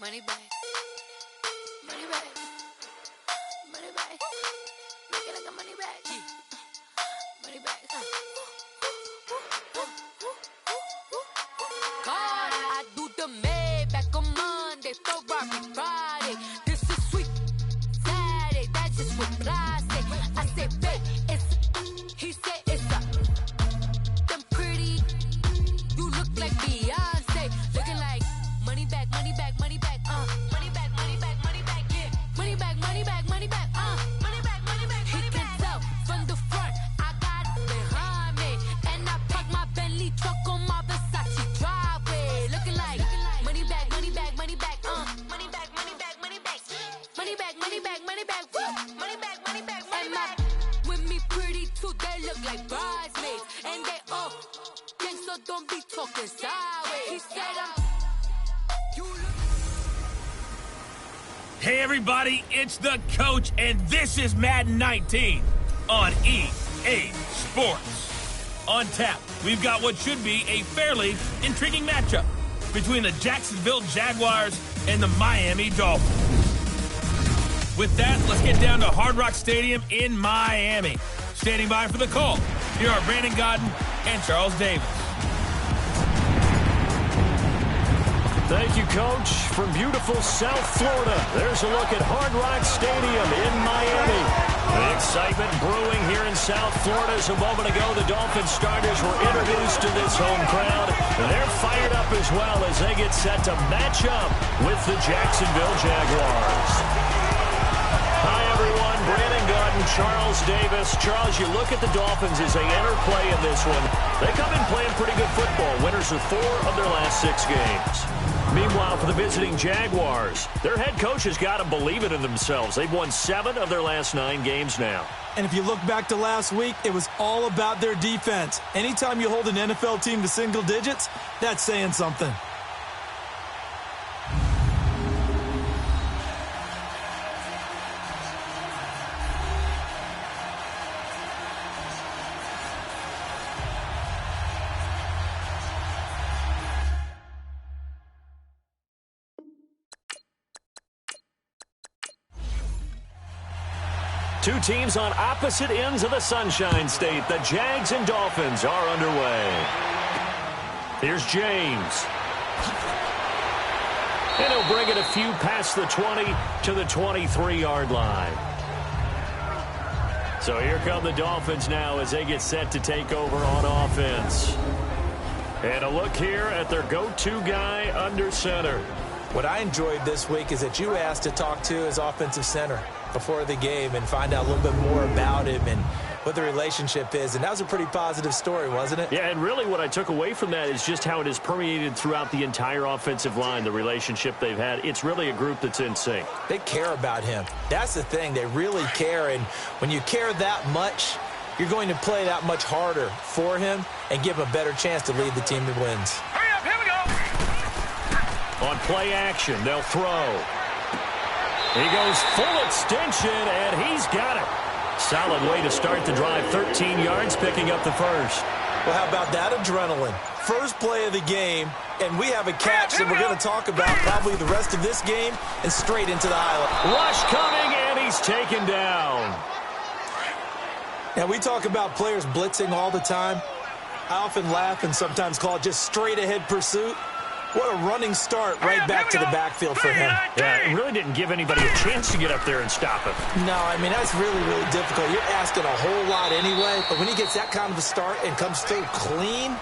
Money back. Money back. Money back. Make it like a money back. Money back. God, I do the Maybach on Monday, Ferrari Friday. This is sweet Saturday. That's just what I say. I say, babe, it's. He said it's a. Them pretty. You look like Beyonce. Looking like money back, money back, money back. Money back, money back, money back. Yeah. Money back, money back, money back. Money back, money back. He can tell from the front. I got it behind me, and I park my Bentley truck on my Versace driveway. Looking like money back, money back, money back. Money back, money back, money back. Money back, money back, money back. Money back, money back, money back. With me pretty too, they look like bridesmaids, and they all gang, so don't be talking sideways. He said you look. Hey everybody, it's the coach, and this is Madden 19 on EA Sports. On tap, we've got what should be a fairly intriguing matchup between the Jacksonville Jaguars and the Miami Dolphins. With that, let's get down to Hard Rock Stadium in Miami. Standing by for the call, here are Brandon Godden and Charles Davis. Thank you, Coach. From beautiful South Florida, there's a look at Hard Rock Stadium in Miami. The excitement brewing here in South Florida. As a moment ago, the Dolphins starters were introduced to this home crowd. They're fired up as well as they get set to match up with the Jacksonville Jaguars. Hi, everyone. Brandon Godden, Charles Davis. Charles, you look at the Dolphins as they enter play in this one. They come in playing pretty good football. Winners of 4 of their last 6 games. Meanwhile, for the visiting Jaguars, their head coach has got to believe it in themselves. They've won 7 of their last 9 games now. And if you look back to last week, it was all about their defense. Anytime you hold an NFL team to single digits, that's saying something. Two teams on opposite ends of the Sunshine State. The Jags and Dolphins are underway. Here's James. And he'll bring it a few past the 20 to the 23-yard line. So here come the Dolphins now as they get set to take over on offense. And a look here at their go-to guy under center. What I enjoyed this week is that you asked to talk to his offensive center before the game and find out a little bit more about him and what the relationship is. And that was a pretty positive story, wasn't it? Yeah, and really what I took away from that is just how it has permeated throughout the entire offensive line, the relationship they've had. It's really a group that's in sync. They care about him. That's the thing. They really care. And when you care that much, you're going to play that much harder for him and give him a better chance to lead the team that wins. Hurry up, here we go. On play action, they'll throw. He goes full extension, and he's got it. Solid way to start the drive. 13 yards, picking up the first. Well, how about that adrenaline? First play of the game, and we have a catch that we're going to talk about probably the rest of this game and straight into the highlight. Rush coming, and he's taken down. Now, we talk about players blitzing all the time. I often laugh and sometimes call it just straight-ahead pursuit. What a running start right back to the backfield for him. Yeah, it really didn't give anybody a chance to get up there and stop him. No, I mean, that's really, really difficult. You're asking a whole lot anyway, but when he gets that kind of a start and comes through clean,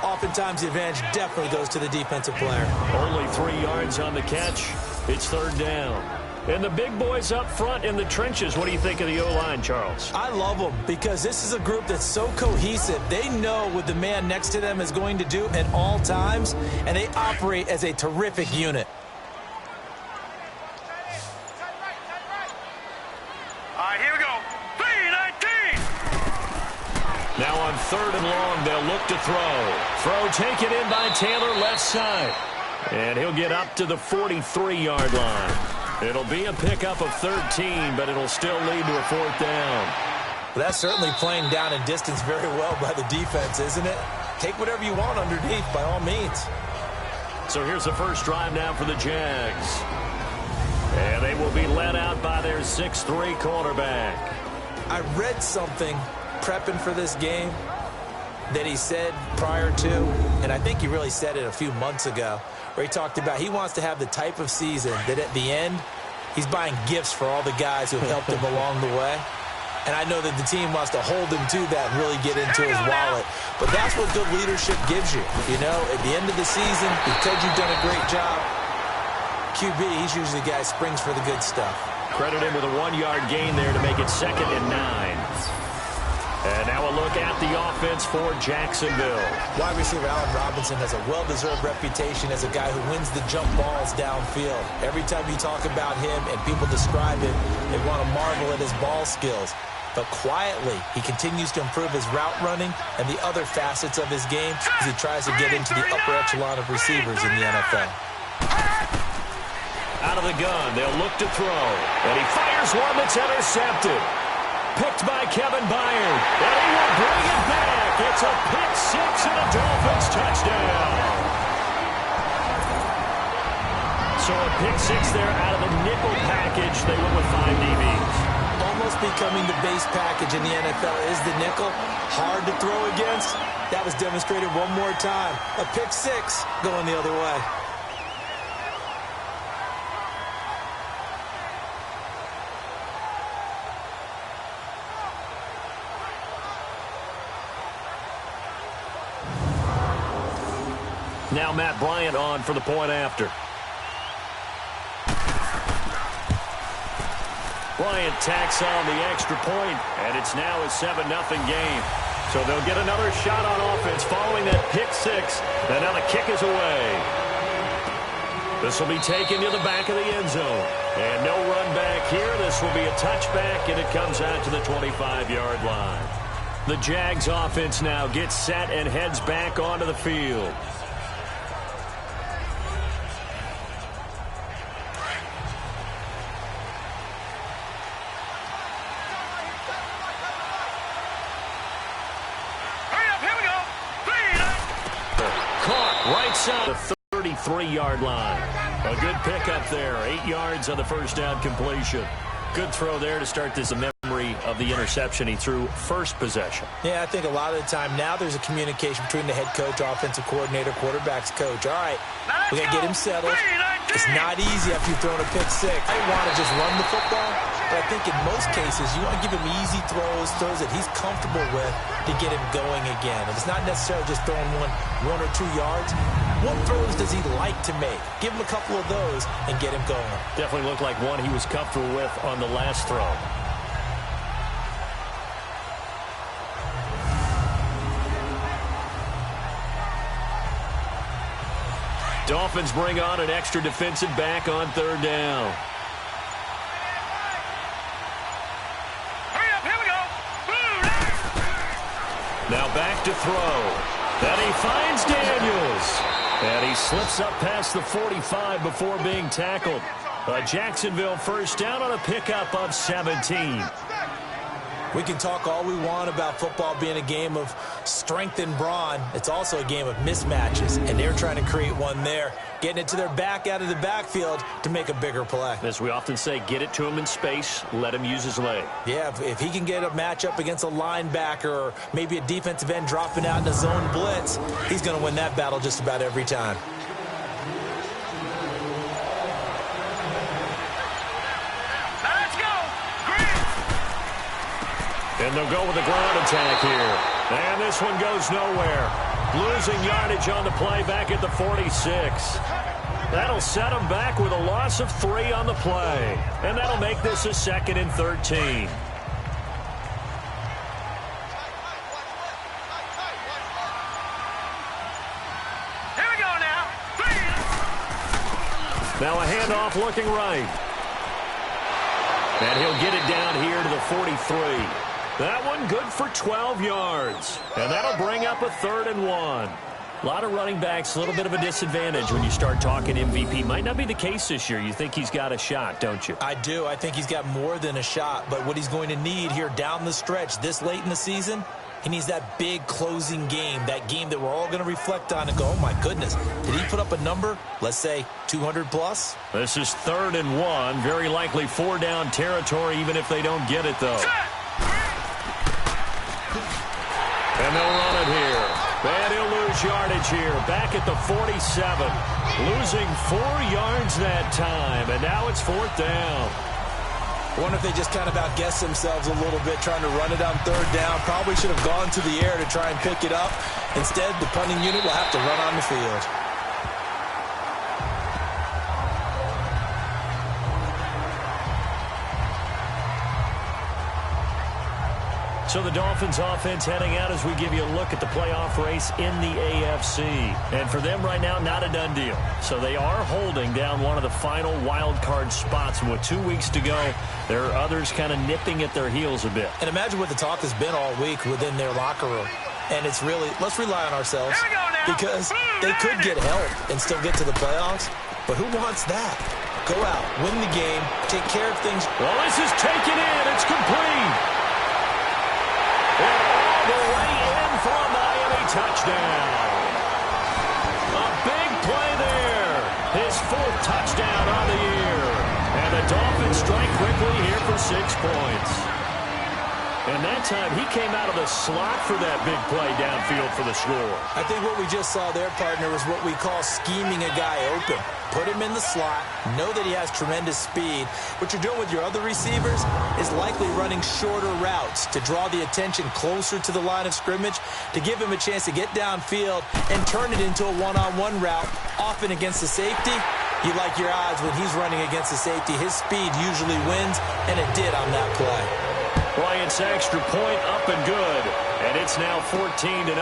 oftentimes the advantage definitely goes to the defensive player. Only 3 yards on the catch. It's 3rd down. And the big boys up front in the trenches. What do you think of the O-line, Charles? I love them because this is a group that's so cohesive. They know what the man next to them is going to do at all times, and they operate as a terrific unit. All right, here we go. 3-19. Now on 3rd and long, they'll look to throw. Throw taken in by Taylor, left side. And he'll get up to the 43-yard line. It'll be a pickup of 13, but it'll still lead to a 4th down. Well, that's certainly playing down and distance very well by the defense, isn't it? Take whatever you want underneath, by all means. So here's the first drive now for the Jags. And they will be led out by their 6'3" quarterback. I read something prepping for this game that he said prior to, and I think he really said it a few months ago, where he talked about he wants to have the type of season that at the end, he's buying gifts for all the guys who have helped him along the way. And I know that the team wants to hold him to that and really get into his wallet. But that's what good leadership gives you. You know, at the end of the season, because you've done a great job, QB, he's usually the guy who springs for the good stuff. Credit him with a 1-yard gain there to make it 2nd and 9. And now a look at the offense for Jacksonville. Wide receiver Allen Robinson has a well-deserved reputation as a guy who wins the jump balls downfield. Every time you talk about him and people describe him, they want to marvel at his ball skills. But quietly, he continues to improve his route running and the other facets of his game as he tries to get into the upper echelon of receivers in the NFL. Out of the gun, they'll look to throw. And he fires one that's intercepted. Picked by Kevin Byard. And he will bring it back. It's a pick six and a Dolphins touchdown. So a pick six there out of the nickel package. They went with 5 DBs. Almost becoming the base package in the NFL is the nickel. Hard to throw against. That was demonstrated one more time. A pick six going the other way. Now Matt Bryant on for the point after. Bryant tacks on the extra point, and it's now a 7-0 game. So they'll get another shot on offense following that pick six, and now the kick is away. This will be taken to the back of the end zone. And no run back here. This will be a touchback, and it comes out to the 25-yard line. The Jags offense now gets set and heads back onto the field. The 33-yard line. A good pickup there. 8 yards on the first down completion. Good throw there to start this memory of the interception he threw first possession. Yeah, I think a lot of the time now there's a communication between the head coach, offensive coordinator, quarterback's coach. All right, we got to get him settled. It's not easy after you've thrown a pick six. I want to just run the football, but I think in most cases you want to give him easy throws that he's comfortable with to get him going again. And it's not necessarily just throwing one or 2 yards. What throws does he like to make? Give him a couple of those and get him going. Definitely looked like one he was comfortable with on the last throw. Dolphins bring on an extra defensive back on 3rd down. Hurry up, here we go. Now back to throw. And he finds Daniels. And he slips up past the 45 before being tackled. A Jacksonville first down on a pickup of 17. We can talk all we want about football being a game of strength and brawn. It's also a game of mismatches, and they're trying to create one there, getting it to their back out of the backfield to make a bigger play. As we often say, get it to him in space, let him use his leg. Yeah, if he can get a matchup against a linebacker or maybe a defensive end dropping out in a zone blitz, he's going to win that battle just about every time. And they'll go with the ground attack here. And this one goes nowhere. Losing yardage on the play back at the 46. That'll set them back with a loss of 3 on the play. And that'll make this a 2nd and 13. Here we go now. Now a handoff looking right. And he'll get it down here to the 43. That one good for 12 yards. And that'll bring up a 3rd and 1. A lot of running backs, a little bit of a disadvantage when you start talking MVP. Might not be the case this year. You think he's got a shot, don't you? I do. I think he's got more than a shot. But what he's going to need here down the stretch this late in the season He needs that big closing game, that game that we're all going to reflect on and go, oh, my goodness, did he put up a number, let's say 200 plus? This is 3rd and 1, very likely 4-down territory, even if they don't get it, though. And they'll run it here. And he'll lose yardage here, back at the 47. Losing 4 yards that time, and now it's 4th down. I wonder if they just kind of outguessed themselves a little bit trying to run it on 3rd down. Probably should have gone to the air to try and pick it up. Instead, the punting unit will have to run on the field. So the Dolphins offense heading out as we give you a look at the playoff race in the AFC. And for them right now, not a done deal. So they are holding down one of the final wild card spots. And with 2 weeks to go, there are others kind of nipping at their heels a bit. And imagine what the talk has been all week within their locker room. And it's really, let's rely on ourselves. Because they could get help and still get to the playoffs. But who wants that? Go out, win the game, take care of things. Well, this is taken in. It's complete. All the way in for a Miami touchdown. A big play there. His 4th touchdown on the year. And the Dolphins strike quickly here for 6 points. And that time he came out of the slot for that big play downfield for the score. I think what we just saw there, partner, was what we call scheming a guy open. Put him in the slot, know that he has tremendous speed. What you're doing with your other receivers is likely running shorter routes to draw the attention closer to the line of scrimmage, to give him a chance to get downfield and turn it into a one-on-one route, often against the safety. You like your odds when he's running against the safety. His speed usually wins, and it did on that play. Bryant's extra point up and good. And it's now 14-0.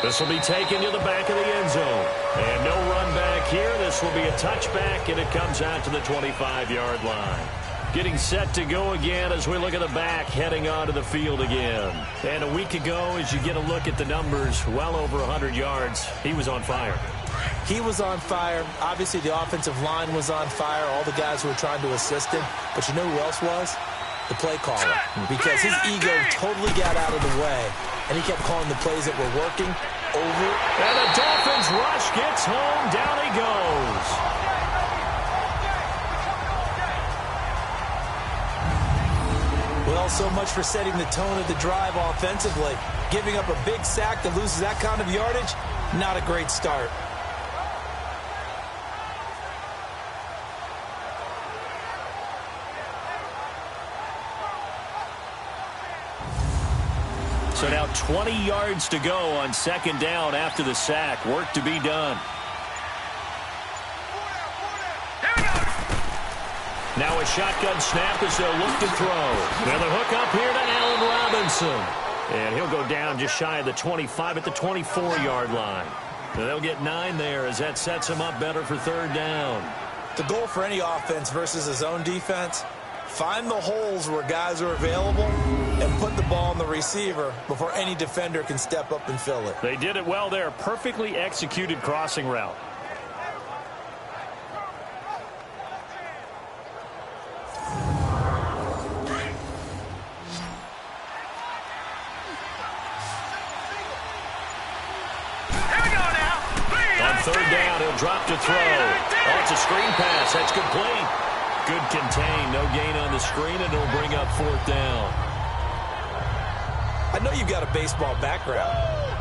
This will be taken to the back of the end zone. And no run back here. This will be a touchback, and it comes out to the 25-yard line. Getting set to go again as we look at the back heading onto the field again. And a week ago, as you get a look at the numbers, well over 100 yards, he was on fire. He was on fire. Obviously, the offensive line was on fire, all the guys who were trying to assist him. But you know who else was? The play caller. Because his ego totally got out of the way, and he kept calling the plays that were working over. And the Dolphins rush gets home. Down he goes. Well, so much for setting the tone of the drive offensively. Giving up a big sack that loses that kind of yardage, not a great start. So now 20 yards to go on 2nd down after the sack. Work to be done. Now a shotgun snap as they'll look to throw. Now the hook up here to Allen Robinson. And he'll go down just shy of the 25 at the 24-yard line. And they'll get 9 there as that sets him up better for 3rd down. The goal for any offense versus his own defense, find the holes where guys are available and put the ball on the receiver before any defender can step up and fill it. They did it well there. Perfectly executed crossing route. On 3rd down, he'll drop to throw. Oh, it's a screen pass. That's complete. Good contain. No gain on the screen, and it'll bring up 4th down. I know you've got a baseball background,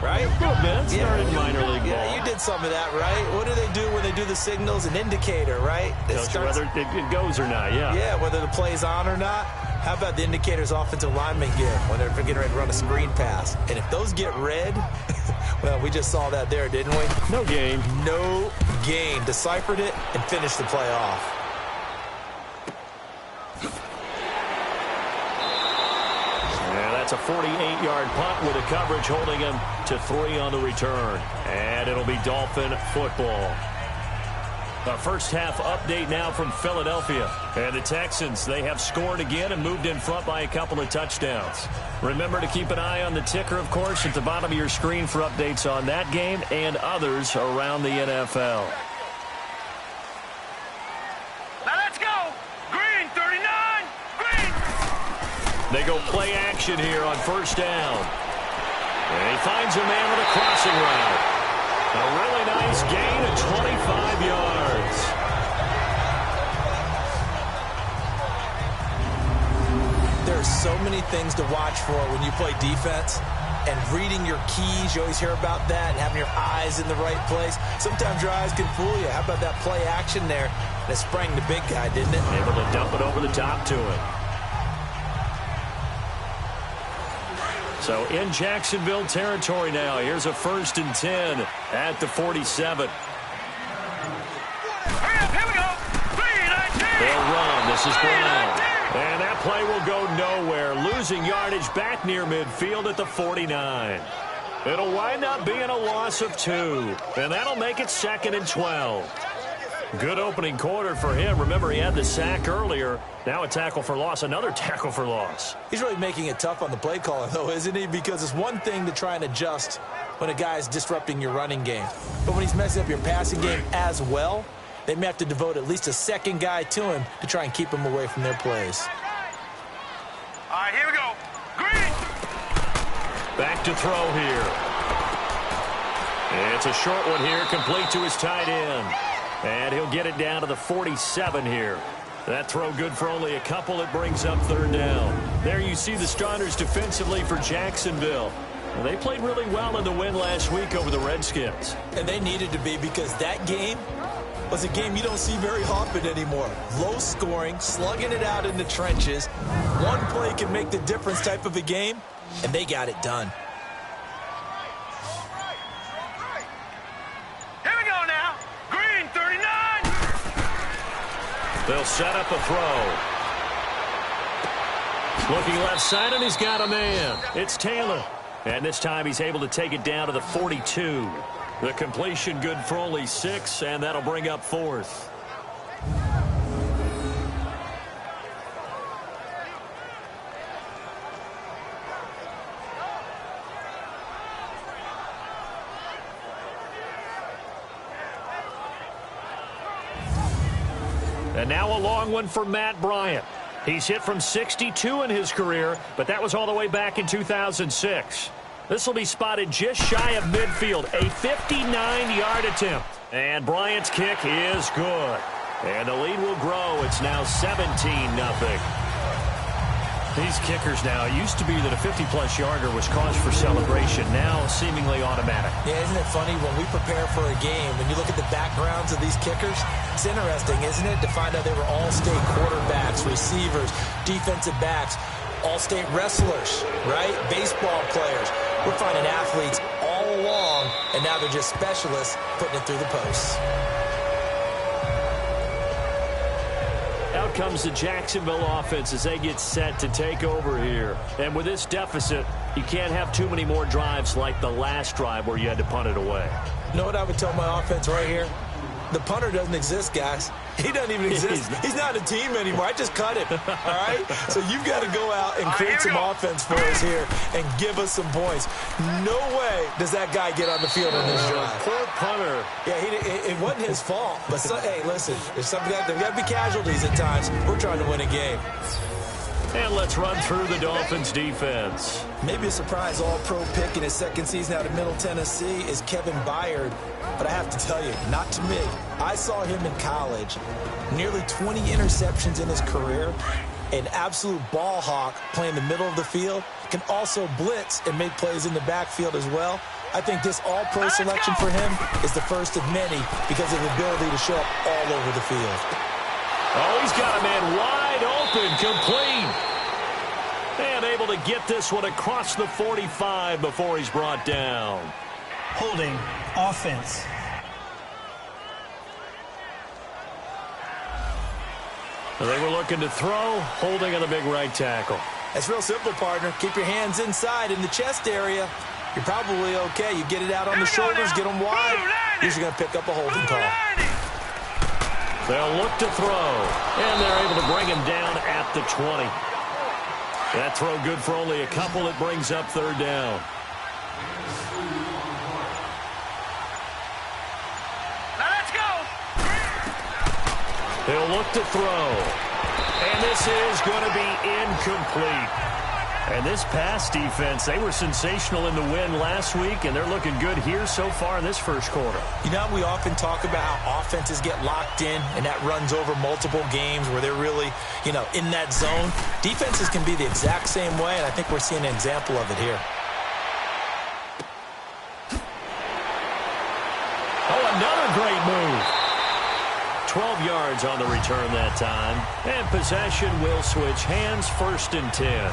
right? A little bit. Started in minor league ball. Yeah, you did some of that, right? What do they do when they do the signals? An indicator, right? Whether it goes or not, yeah. Yeah, whether the play's on or not. How about the indicators offensive linemen give when they're getting ready to run a screen pass? And if those get red, well, we just saw that there, didn't we? No gain. No gain. Deciphered it and finished the play off. It's a 48-yard punt with a coverage holding him to 3 on the return. And it'll be Dolphin football. A first half update now from Philadelphia. And the Texans, they have scored again and moved in front by a couple of touchdowns. Remember to keep an eye on the ticker, of course, at the bottom of your screen for updates on that game and others around the NFL. They go play action here on 1st down. And he finds a man with a crossing route. A really nice gain of 25 yards. There are so many things to watch for when you play defense. And reading your keys, you always hear about that, and having your eyes in the right place. Sometimes your eyes can fool you. How about that play action there? That sprang the big guy, didn't it? Able to dump it over the top to him. So in Jacksonville territory now. Here's a 1st and 10 at the 47. Hurry up, here we go. 3-19. They'll run. This is Brown. And that play will go nowhere. Losing yardage back near midfield at the 49. It'll wind up being a loss of 2. And that'll make it 2nd and 12. Good opening quarter for him. Remember, he had the sack earlier. Now a tackle for loss. Another tackle for loss. He's really making it tough on the play caller, though, isn't he? Because it's one thing to try and adjust when a guy's disrupting your running game. But when he's messing up your passing game as well, they may have to devote at least a second guy to him to try and keep him away from their plays. All right, here we go. Green. Back to throw here. It's a short one here, complete to his tight end. And he'll get it down to the 47 here. That throw good for only a couple. It brings up 3rd down. There you see the starters defensively for Jacksonville. Well, they played really well in the win last week over the Redskins. And they needed to be, because that game was a game you don't see very often anymore. Low scoring, slugging it out in the trenches. One play can make the difference type of a game, and they got it done. Here we go now. Green, 39. They'll set up a throw. Looking left side, and he's got a man. It's Taylor. And this time he's able to take it down to the 42. The completion good for only 6, and that'll bring up 4th. And now a long one for Matt Bryant. He's hit from 62 in his career, but that was all the way back in 2006. This will be spotted just shy of midfield, a 59-yard attempt. And Bryant's kick is good. And the lead will grow. It's now 17-0. These kickers now, it used to be that a 50-plus yarder was cause for celebration. Now seemingly automatic. Yeah, isn't it funny when we prepare for a game, when you look at the backgrounds of these kickers, it's interesting, isn't it, to find out they were all-state quarterbacks, receivers, defensive backs, all-state wrestlers, right? Baseball players. We're finding athletes all along, and now they're just specialists putting it through the posts. Out comes the Jacksonville offense as they get set to take over here. And with this deficit, you can't have too many more drives like the last drive where you had to punt it away. You know what I would tell my offense right here? The punter doesn't exist, guys. He doesn't even exist. He's not a team anymore. I just cut him, all right? So you've got to go out and create some offense for us here and give us some points. No way does that guy get on the field on this drive. Poor punter. Yeah, it wasn't his fault. But, hey, listen, there's got to be casualties at times. We're trying to win a game. And let's run through the Dolphins' defense. Maybe a surprise all-pro pick in his second season out of Middle Tennessee is Kevin Byard. But I have to tell you, not to me. I saw him in college. Nearly 20 interceptions in his career. An absolute ball hawk playing the middle of the field. Can also blitz and make plays in the backfield as well. I think this all-pro selection for him is the first of many because of the ability to show up all over the field. Oh, he's got a man wide open, complete. And able to get this one across the 45 before he's brought down. Holding offense. They were looking to throw, holding on the big right tackle. That's real simple, partner. Keep your hands inside in the chest area. You're probably okay. You get it out on the shoulders, get them wide. Usually going to pick up a holding call. They'll look to throw, and they're able to bring him down at the 20. That throw good for only a couple. It brings up 3rd down. Now let's go. They'll look to throw, and this is going to be incomplete. And this pass defense, they were sensational in the win last week, and they're looking good here so far in this first quarter. You know, we often talk about how offenses get locked in, and that runs over multiple games where they're really, in that zone. Defenses can be the exact same way, and I think we're seeing an example of it here. Oh, another great move. 12 yards on the return that time, and possession will switch hands, 1st and 10.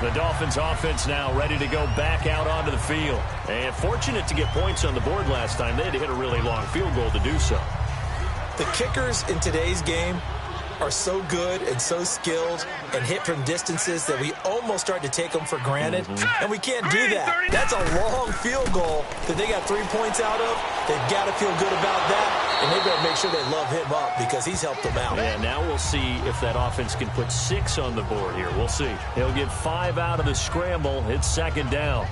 The Dolphins offense now ready to go back out onto the field. And fortunate to get points on the board last time. They had to hit a really long field goal to do so. The kickers in today's game are so good and so skilled and hit from distances that we almost start to take them for granted. And we can't do that. That's a long field goal that they got 3 points out of. They've got to feel good about that. And they better make sure they love him up because he's helped them out. Yeah, now we'll see if that offense can put 6 on the board here. We'll see. He'll get 5 out of the scramble. It's 2nd down.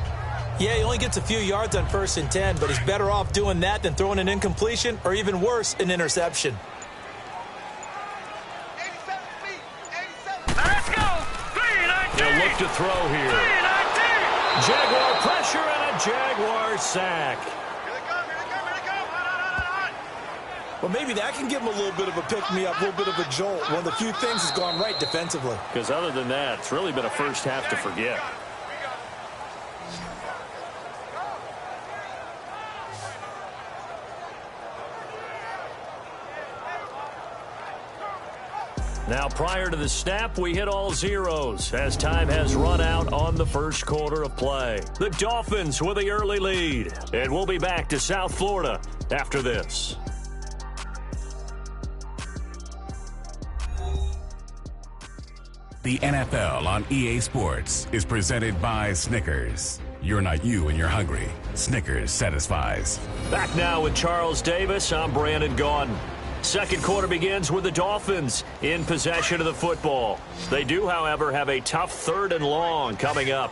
Yeah, he only gets a few yards on 1st and 10, but he's better off doing that than throwing an incompletion or even worse, an interception. Let's go. 3-19. He'll look to throw here. 3-19. Jaguar pressure and a Jaguar sack. Well, maybe that can give him a little bit of a pick-me-up, a little bit of a jolt. One of the few things has gone right defensively. Because other than that, it's really been a first half to forget. Now, prior to the snap, we hit all zeros as time has run out on the first quarter of play. The Dolphins with the early lead. And we'll be back to South Florida after this. The NFL on EA Sports is presented by Snickers. You're not you when you're hungry. Snickers satisfies. Back now with Charles Davis. I'm Brandon Gaudin. Second quarter begins with the Dolphins in possession of the football. They do, however, have a tough 3rd and long coming up.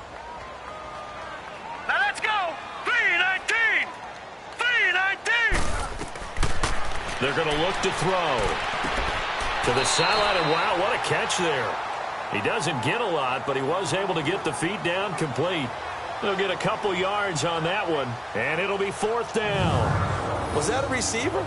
Now let's go. 3-19. 3-19. They're going to look to throw to the sideline, and wow, what a catch there. He doesn't get a lot, but he was able to get the feet down complete. They'll get a couple yards on that one, and it'll be 4th down. Was that a receiver?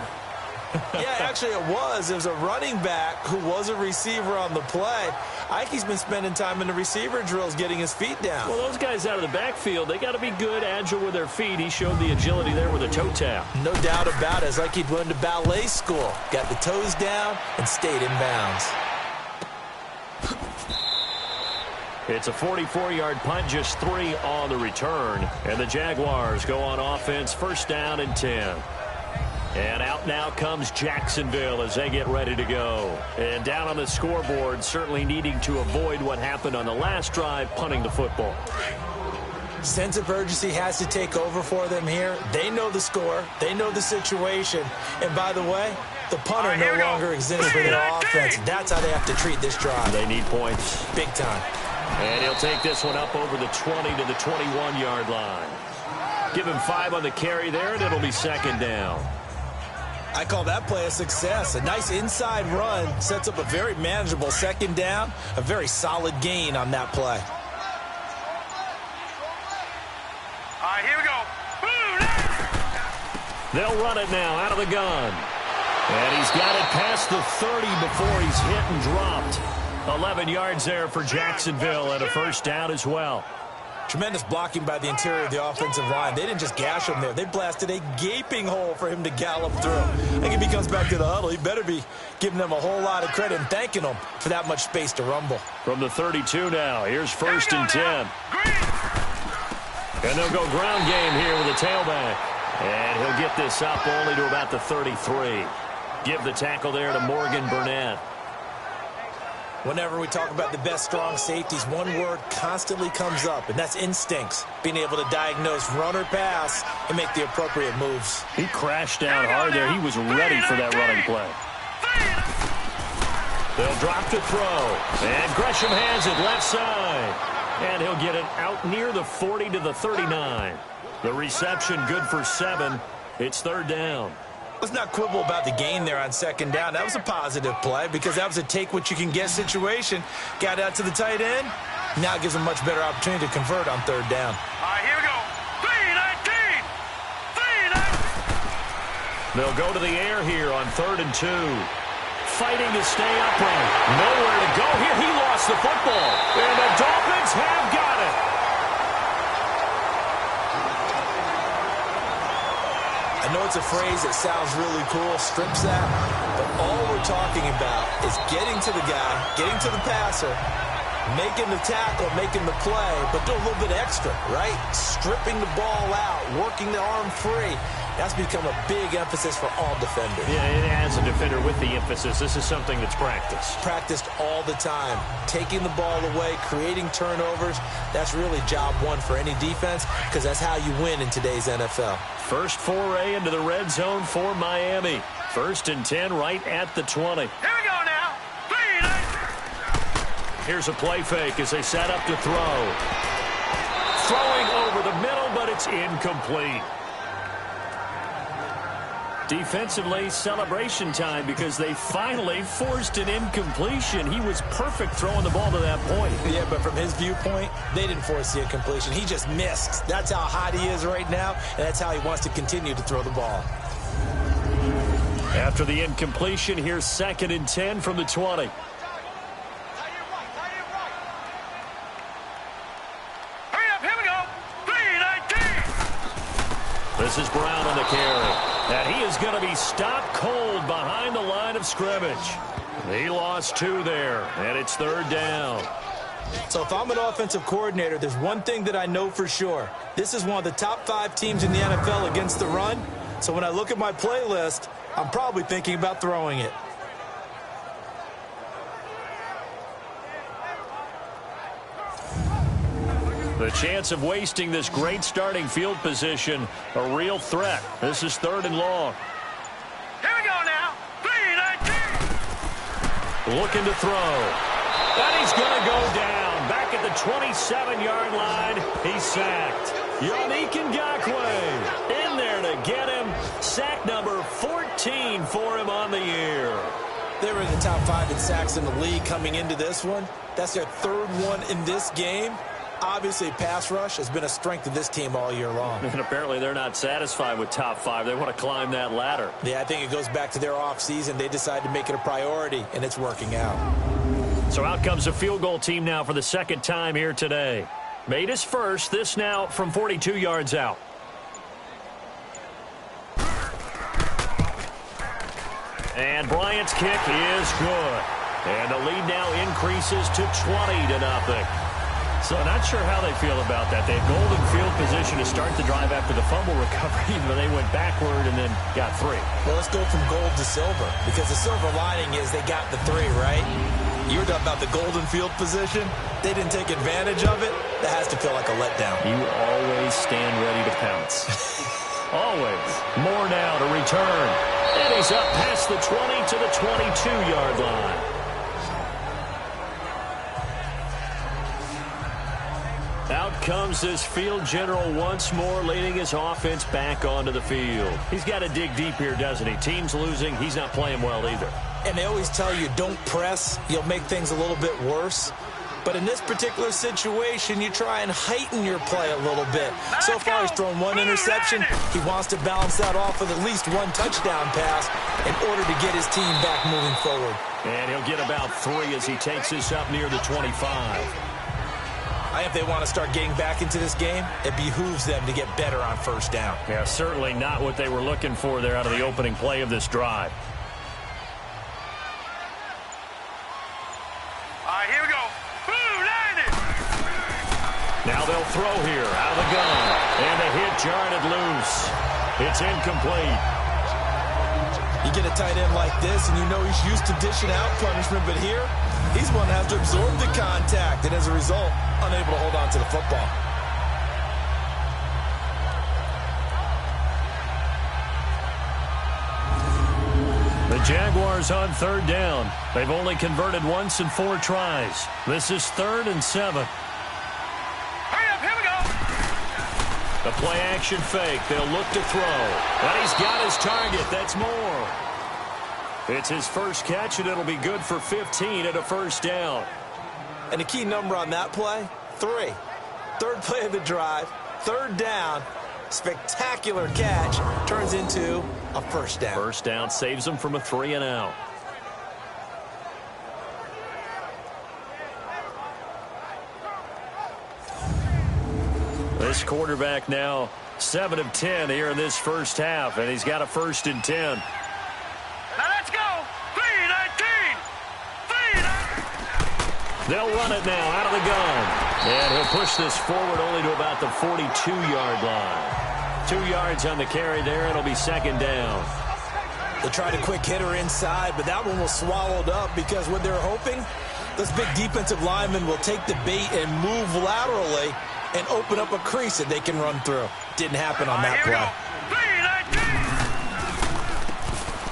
Yeah, actually it was. It was a running back who was a receiver on the play. Ike's been spending time in the receiver drills getting his feet down. Well, those guys out of the backfield, they got to be good, agile with their feet. He showed the agility there with a toe tap. No doubt about it. It's like he'd went to ballet school. Got the toes down and stayed in bounds. It's a 44-yard punt, just 3 on the return. And the Jaguars go on offense, 1st down and 10. And out now comes Jacksonville as they get ready to go. And down on the scoreboard, certainly needing to avoid what happened on the last drive, punting the football. Sense of urgency has to take over for them here. They know the score. They know the situation. And by the way, the punter no longer exists for their offense. That's how they have to treat this drive. They need points. Big time. And he'll take this one up over the 20 to the 21-yard line. Give him 5 on the carry there, and it'll be 2nd down. I call that play a success. A nice inside run sets up a very manageable 2nd down. A very solid gain on that play. All right, here we go. They'll run it now out of the gun. And he's got it past the 30 before he's hit and dropped. 11 yards there for Jacksonville and a 1st down as well. Tremendous blocking by the interior of the offensive line. They didn't just gash him there. They blasted a gaping hole for him to gallop through. I think if he comes back to the huddle, he better be giving them a whole lot of credit and thanking them for that much space to rumble. From the 32 now, here's 1st and 10. And they'll go ground game here with a tailback. And he'll get this up only to about the 33. Give the tackle there to Morgan Burnett. Whenever we talk about the best strong safeties, one word constantly comes up, and that's instincts. Being able to diagnose run or pass and make the appropriate moves. He crashed down hard there. He was ready for that running play. They'll drop to throw. And Gresham has it left side. And he'll get it out near the 40 to the 39. The reception good for 7. It's 3rd down. Let's not quibble about the gain there on 2nd down. That was a positive play because that was a take-what-you-can-get situation. Got out to the tight end, Now it gives them a much better opportunity to convert on third down. All right, here we go. 3-19. 3-19. They'll go to the air here on 3rd and 2. Fighting to stay upright. Nowhere to go here. He lost the football. And the Dolphins have got it. I know it's a phrase that sounds really cool, strip sack, but all we're talking about is getting to the guy, getting to the passer, making the tackle, making the play, but do a little bit extra, right? Stripping the ball out, working the arm free. That's become a big emphasis for all defenders. Yeah, and as a defender with the emphasis, this is something that's practiced. Practiced all the time. Taking the ball away, creating turnovers, that's really job one for any defense because that's how you win in today's NFL. First foray into the red zone for Miami. 1st and 10 right at the 20. Here we go now. 3-19. Here's a play fake as they set up to throw. Throwing over the middle, but it's incomplete. Defensively, celebration time because they finally forced an incompletion. He was perfect throwing the ball to that point. Yeah, but from his viewpoint, they didn't force the incompletion. He just missed. That's how hot he is right now, and that's how he wants to continue to throw the ball. After the incompletion, here's 2nd and 10 from the 20. Hurry up, here we go. 3-19. This is Brown on the carry. And he is going to be stopped cold behind the line of scrimmage. He lost 2 there, and it's 3rd down. So if I'm an offensive coordinator, there's one thing that I know for sure. This is one of the top 5 teams in the NFL against the run. So when I look at my playlist, I'm probably thinking about throwing it. The chance of wasting this great starting field position, a real threat. This is 3rd and long. Here we go now. 3-19. Looking to throw. And he's going to go down. Back at the 27-yard line, he's sacked. Yannick Ngakoue in there to get him. Sack number 14 for him on the year. They were in the top 5 in sacks in the league coming into this one. That's their 3rd one in this game. Obviously, pass rush has been a strength of this team all year long. And apparently they're not satisfied with top 5. They want to climb that ladder. Yeah, I think it goes back to their offseason. They decided to make it a priority, and it's working out. So out comes a field goal team now for the 2nd time here today. Made his first, this now from 42 yards out. And Bryant's kick is good. And the lead now increases to 20-0. So not sure how they feel about that. They had golden field position to start the drive after the fumble recovery, but they went backward and then got 3. Well, let's go from gold to silver, because the silver lining is they got the 3, right? You were talking about the golden field position. They didn't take advantage of it. That has to feel like a letdown. You always stand ready to pounce. Always. More now to return. And he's up past the 20 to the 22-yard line. Out comes this field general once more, leading his offense back onto the field. He's got to dig deep here, doesn't he? Team's losing. He's not playing well either. And they always tell you, don't press. You'll make things a little bit worse. But in this particular situation, you try and heighten your play a little bit. So far, he's thrown 1 interception. He wants to balance that off with at least 1 touchdown pass in order to get his team back moving forward. And he'll get about 3 as he takes this up near the 25. If they want to start getting back into this game, it behooves them to get better on 1st down. Yeah, certainly not what they were looking for there out of the opening play of this drive. All right, here we go. Landed. Now they'll throw here out of the gun. And the hit jarred it loose. It's incomplete. You get a tight end like this, and you know he's used to dishing out punishment, but here, he's one that has to absorb the contact, and as a result, unable to hold on to the football. The Jaguars on 3rd down. They've only converted once in 4 tries. This is 3rd and 7. Hurry up, here we go. The play action fake. They'll look to throw. But he's got his target. That's more. It's his first catch, and it'll be good for 15 at a 1st down. And the key number on that play, 3. Third play of the drive, third down, spectacular catch, turns into a first down. First down saves them from a 3-and-out. This quarterback now 7 of 10 here in this first half, and he's got a 1st and 10. Now let's go. 3-19. 3-19. They'll run it now out of the gun. And he'll push this forward only to about the 42-yard line. 2 yards on the carry there. It'll be 2nd down. They tried a quick hitter inside, but that one was swallowed up because what they're hoping, this big defensive lineman will take the bait and move laterally and open up a crease that they can run through. Didn't happen on that play.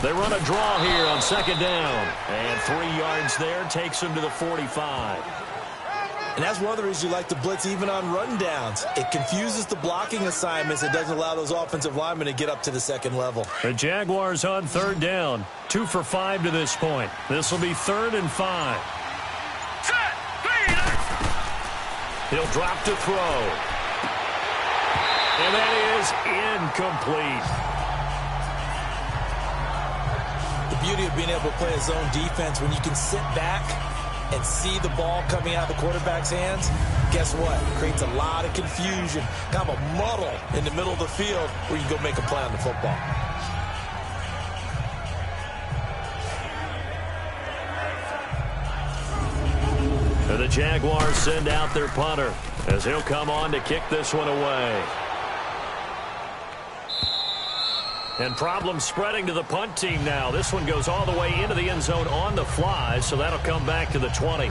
They run a draw here on 2nd down. And 3 yards there takes them to the 45. And that's one of the reasons you like to blitz even on run downs. It confuses the blocking assignments. It doesn't allow those offensive linemen to get up to the 2nd level. The Jaguars on 3rd down. 2 for 5 to this point. This will be 3rd and 5. He'll drop to throw. And that is incomplete. The beauty of being able to play a zone defense, when you can sit back and see the ball coming out of the quarterback's hands, guess what? It creates a lot of confusion, kind of a muddle in the middle of the field where you can go make a play on the football. And the Jaguars send out their punter as he'll come on to kick this one away. And problems spreading to the punt team now. This one goes all the way into the end zone on the fly, so that'll come back to the 20.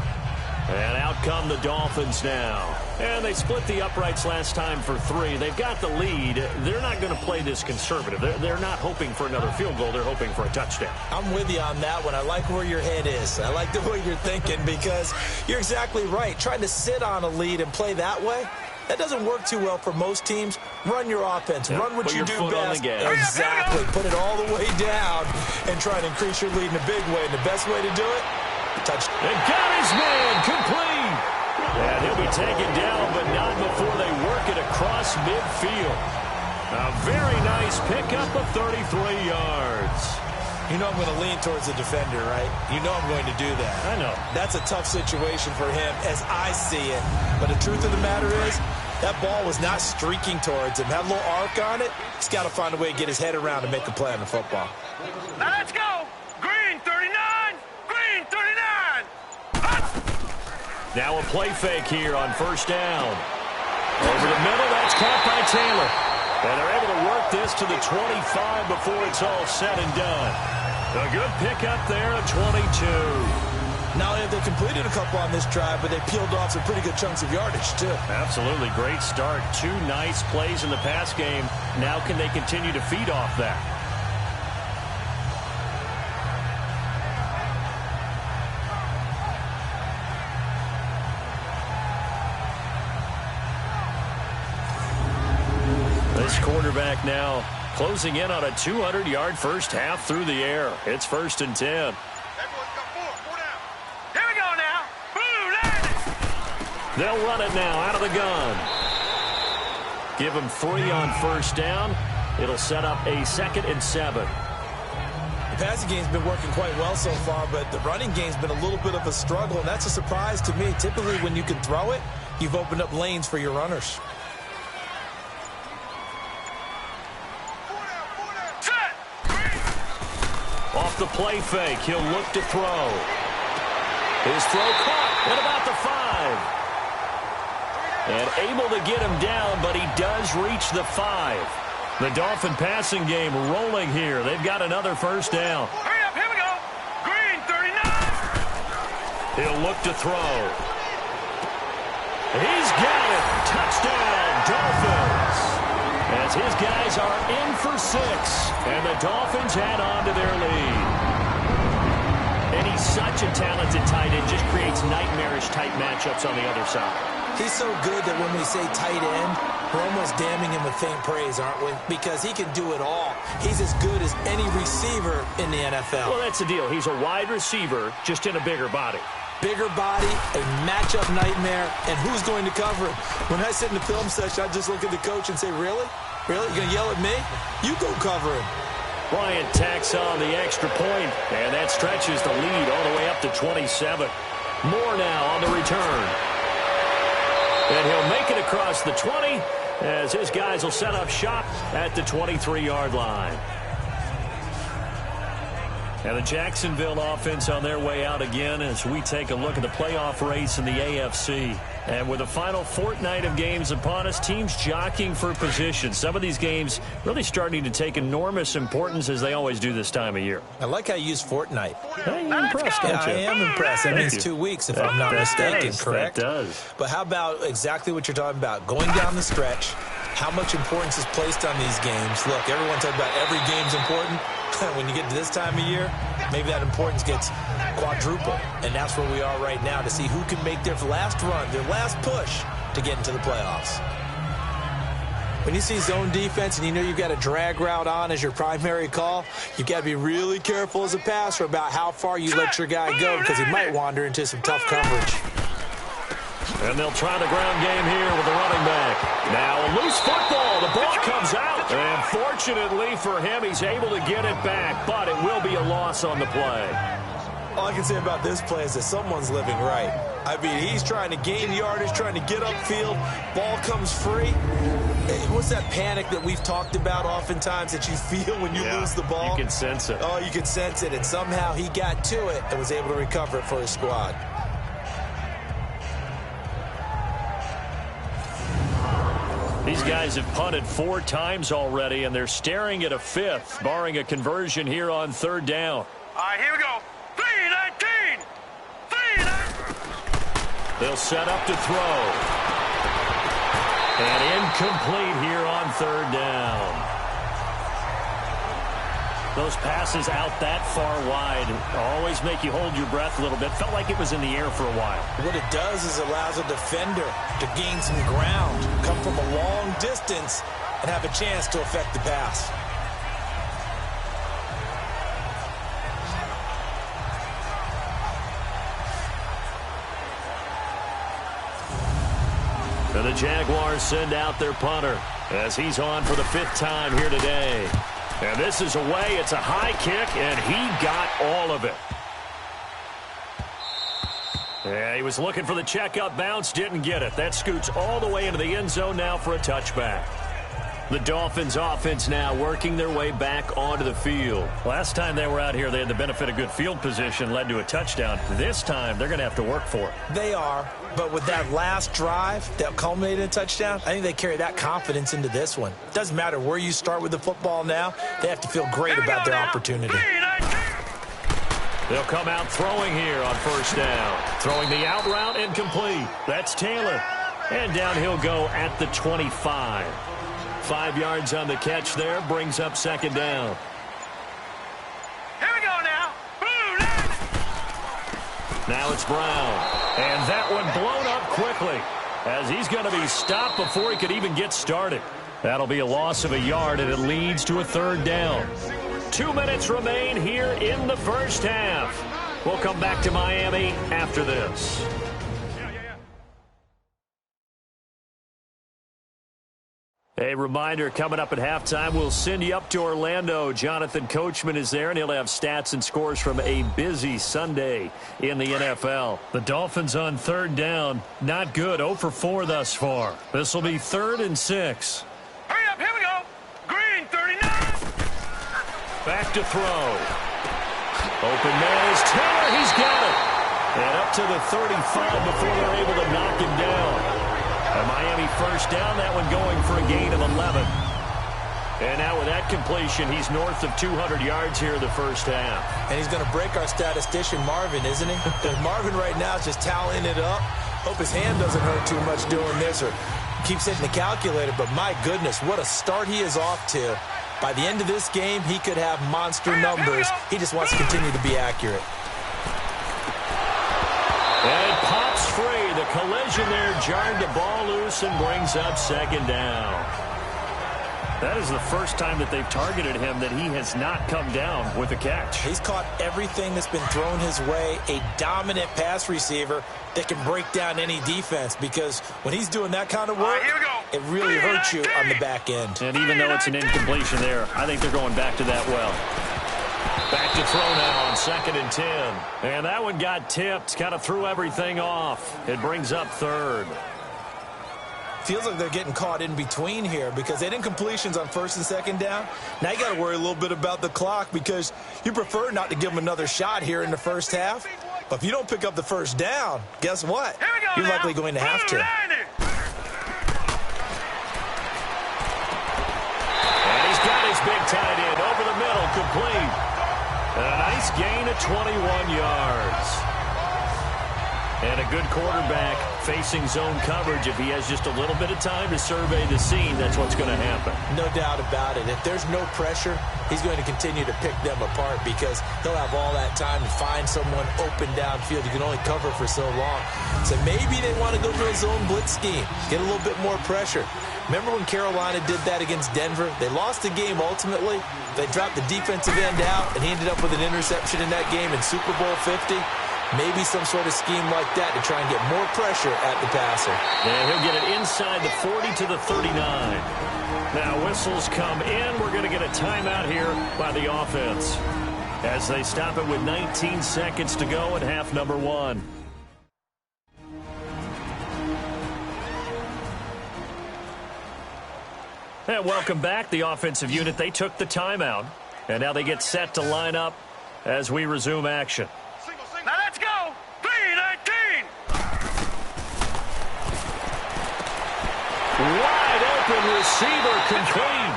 And out come the Dolphins now. And they split the uprights last time for 3. They've got the lead. They're not going to play this conservative. They're not hoping for another field goal. They're hoping for a touchdown. I'm with you on that one. I like where your head is. I like the way you're thinking because you're exactly right. Trying to sit on a lead and play that way, that doesn't work too well for most teams. Run your offense. Yep. Run what Put you your do foot best. on the gas. Exactly. Put it all the way down and try and increase your lead in a big way. And the best way to do it, touchdown. And got his man complete. And he'll be taken down, but not before they work it across midfield. A very nice pickup of 33 yards. You know I'm going to lean towards the defender, right? You know I'm going to do that. I know. That's a tough situation for him as I see it. But the truth of the matter is, that ball was not streaking towards him. Had a little arc on it. He's got to find a way to get his head around and make a play on the football. Now let's go. Green 39. Green 39. Now a play fake here on 1st down. Over the middle, that's caught by Taylor. And they're able to work this to the 25 before it's all said and done. A good pickup there at 22. Not only have they completed a couple on this drive, but they peeled off some pretty good chunks of yardage, too. Absolutely. Great start. 2 nice plays in the pass game. Now can they continue to feed off that? This quarterback now closing in on a 200-yard first half through the air. It's 1st and 10. They'll run it now out of the gun. Give them 3 on 1st down. It'll set up a 2nd and 7. The passing game's been working quite well so far, but the running game's been a little bit of a struggle, and that's a surprise to me. Typically, when you can throw it, you've opened up lanes for your runners. Off the play fake, he'll look to throw. His throw caught at about the 5. And able to get him down, but he does reach the 5. The Dolphin passing game rolling here. They've got another 1st down. Hurry up, here we go. Green 39. He'll look to throw. He's got it. Touchdown, Dolphins. As his guys are in for 6. And the Dolphins add on to their lead. And he's such a talented tight end. Just creates nightmarish-type matchups on the other side. He's so good that when we say tight end, we're almost damning him with faint praise, aren't we? Because he can do it all. He's as good as any receiver in the NFL. Well, that's the deal. He's a wide receiver, just in a bigger body. bigger body, a matchup nightmare, and who's going to cover him? When I sit in the film session, I just look at the coach and say, really? Really? You're going to yell at me? You go cover him. Bryant tacks on the extra point, and that stretches the lead all the way up to 27. Moore now on the return. And he'll make it across the 20 as his guys will set up shop at the 23-yard line. And the Jacksonville offense on their way out again as we take a look at the playoff race in the AFC. And with the final fortnight of games upon us, teams jockeying for position. Some of these games really starting to take enormous importance as they always do this time of year. I like how you use fortnight. Hey, you're impressed, don't you? I am impressed. That means 2 weeks, if I'm not mistaken, correct? That does. But how about exactly what you're talking about? Going down the stretch, how much importance is placed on these games? Look, everyone talks about every game's important. When you get to this time of year, maybe that importance gets quadruple. And that's where we are right now to see who can make their last run, their last push to get into the playoffs. When you see zone defense and you know you've got a drag route on as your primary call, you've got to be really careful as a passer about how far you let your guy go because he might wander into some tough coverage. And they'll try the ground game here with the running back. Now a loose football. The ball comes out. And fortunately for him, he's able to get it back, but it will be a loss on the play. All I can say about this play is that someone's living right. I mean, he's trying to gain yardage, trying to get upfield. Ball comes free. What's that panic that we've talked about oftentimes that you feel when you lose the ball? You can sense it. Oh, you can sense it. And somehow he got to it and was able to recover it for his squad. These guys have punted 4 times already, and they're staring at a 5th, barring a conversion here on 3rd down. All right, here we go. 3-19. 3-19. They'll set up to throw. And incomplete here on 3rd down. Those passes out that far wide always make you hold your breath a little bit. Felt like it was in the air for a while. What it does is allows a defender to gain some ground, come from a long distance, and have a chance to affect the pass. And the Jaguars send out their punter as he's on for the 5th time here today. And this is away. It's a high kick, and he got all of it. Yeah, he was looking for the checkup bounce, didn't get it. That scoots all the way into the end zone now for a touchback. The Dolphins offense now working their way back onto the field. Last time they were out here, they had the benefit of good field position, led to a touchdown. This time, they're going to have to work for it. They are, but with that last drive that culminated in a touchdown, I think they carry that confidence into this one. Doesn't matter where you start with the football now, they have to feel great about their opportunity. They'll come out throwing here on 1st down. Throwing the out route incomplete. That's Taylor. And down he'll go at the 25. 5 yards on the catch there, brings up 2nd down. Here we go now. Now it's Brown. And that one blown up quickly as he's going to be stopped before he could even get started. That'll be a loss of a yard, and it leads to a 3rd down. 2 minutes remain here in the 1st half. We'll come back to Miami after this. A reminder, coming up at halftime, we'll send you up to Orlando. Jonathan Coachman is there, and he'll have stats and scores from a busy Sunday in the NFL. The Dolphins on 3rd down, not good, 0 for 4 thus far. This will be 3rd and 6. Hurry up, here we go. Green, 39. Back to throw. Open man is Taylor, he's got it. And up to the 35 before they're able to knock him down. A Miami 1st down, that one going for a gain of 11. And now with that completion, he's north of 200 yards here in the 1st half. And he's going to break our statistician, Marvin, isn't he? Because Marvin right now is just tallying it up. Hope his hand doesn't hurt too much doing this or keeps hitting the calculator. But my goodness, what a start he is off to. By the end of this game, he could have monster numbers. He just wants to continue to be accurate. And it pops free. The collision there jarred the ball loose and brings up 2nd down. That is the first time that they've targeted him that he has not come down with a catch. He's caught everything that's been thrown his way. A dominant pass receiver that can break down any defense, because when he's doing that kind of work, it really hurts you on the back end. And even though it's an incompletion there, I think they're going back to that well. Back to throw now on 2nd and 10. And that one got tipped, kind of threw everything off. It brings up 3rd. Feels like they're getting caught in between here because they didn't completions on 1st and 2nd down. Now you got to worry a little bit about the clock because you prefer not to give them another shot here in the first half. But if you don't pick up the 1st down, guess what? You're likely going to have to. And he's got his big tight end over the middle, complete. And a nice gain of 21 yards. And a good quarterback facing zone coverage. If he has just a little bit of time to survey the scene, that's what's going to happen. No doubt about it. If there's no pressure, he's going to continue to pick them apart because he'll have all that time to find someone open downfield. You can only cover for so long. So maybe they want to go to a zone blitz scheme, get a little bit more pressure. Remember when Carolina did that against Denver? They lost the game ultimately. They dropped the defensive end out, and he ended up with an interception in that game in Super Bowl 50. Maybe some sort of scheme like that to try and get more pressure at the passer. And he'll get it inside the 40 to the 39. Now whistles come in. We're going to get a timeout here by the offense as they stop it with 19 seconds to go in half number 1. And welcome back. The offensive unit, they took the timeout. And now they get set to line up as we resume action. Now let's go! 3-19! Wide open receiver complete.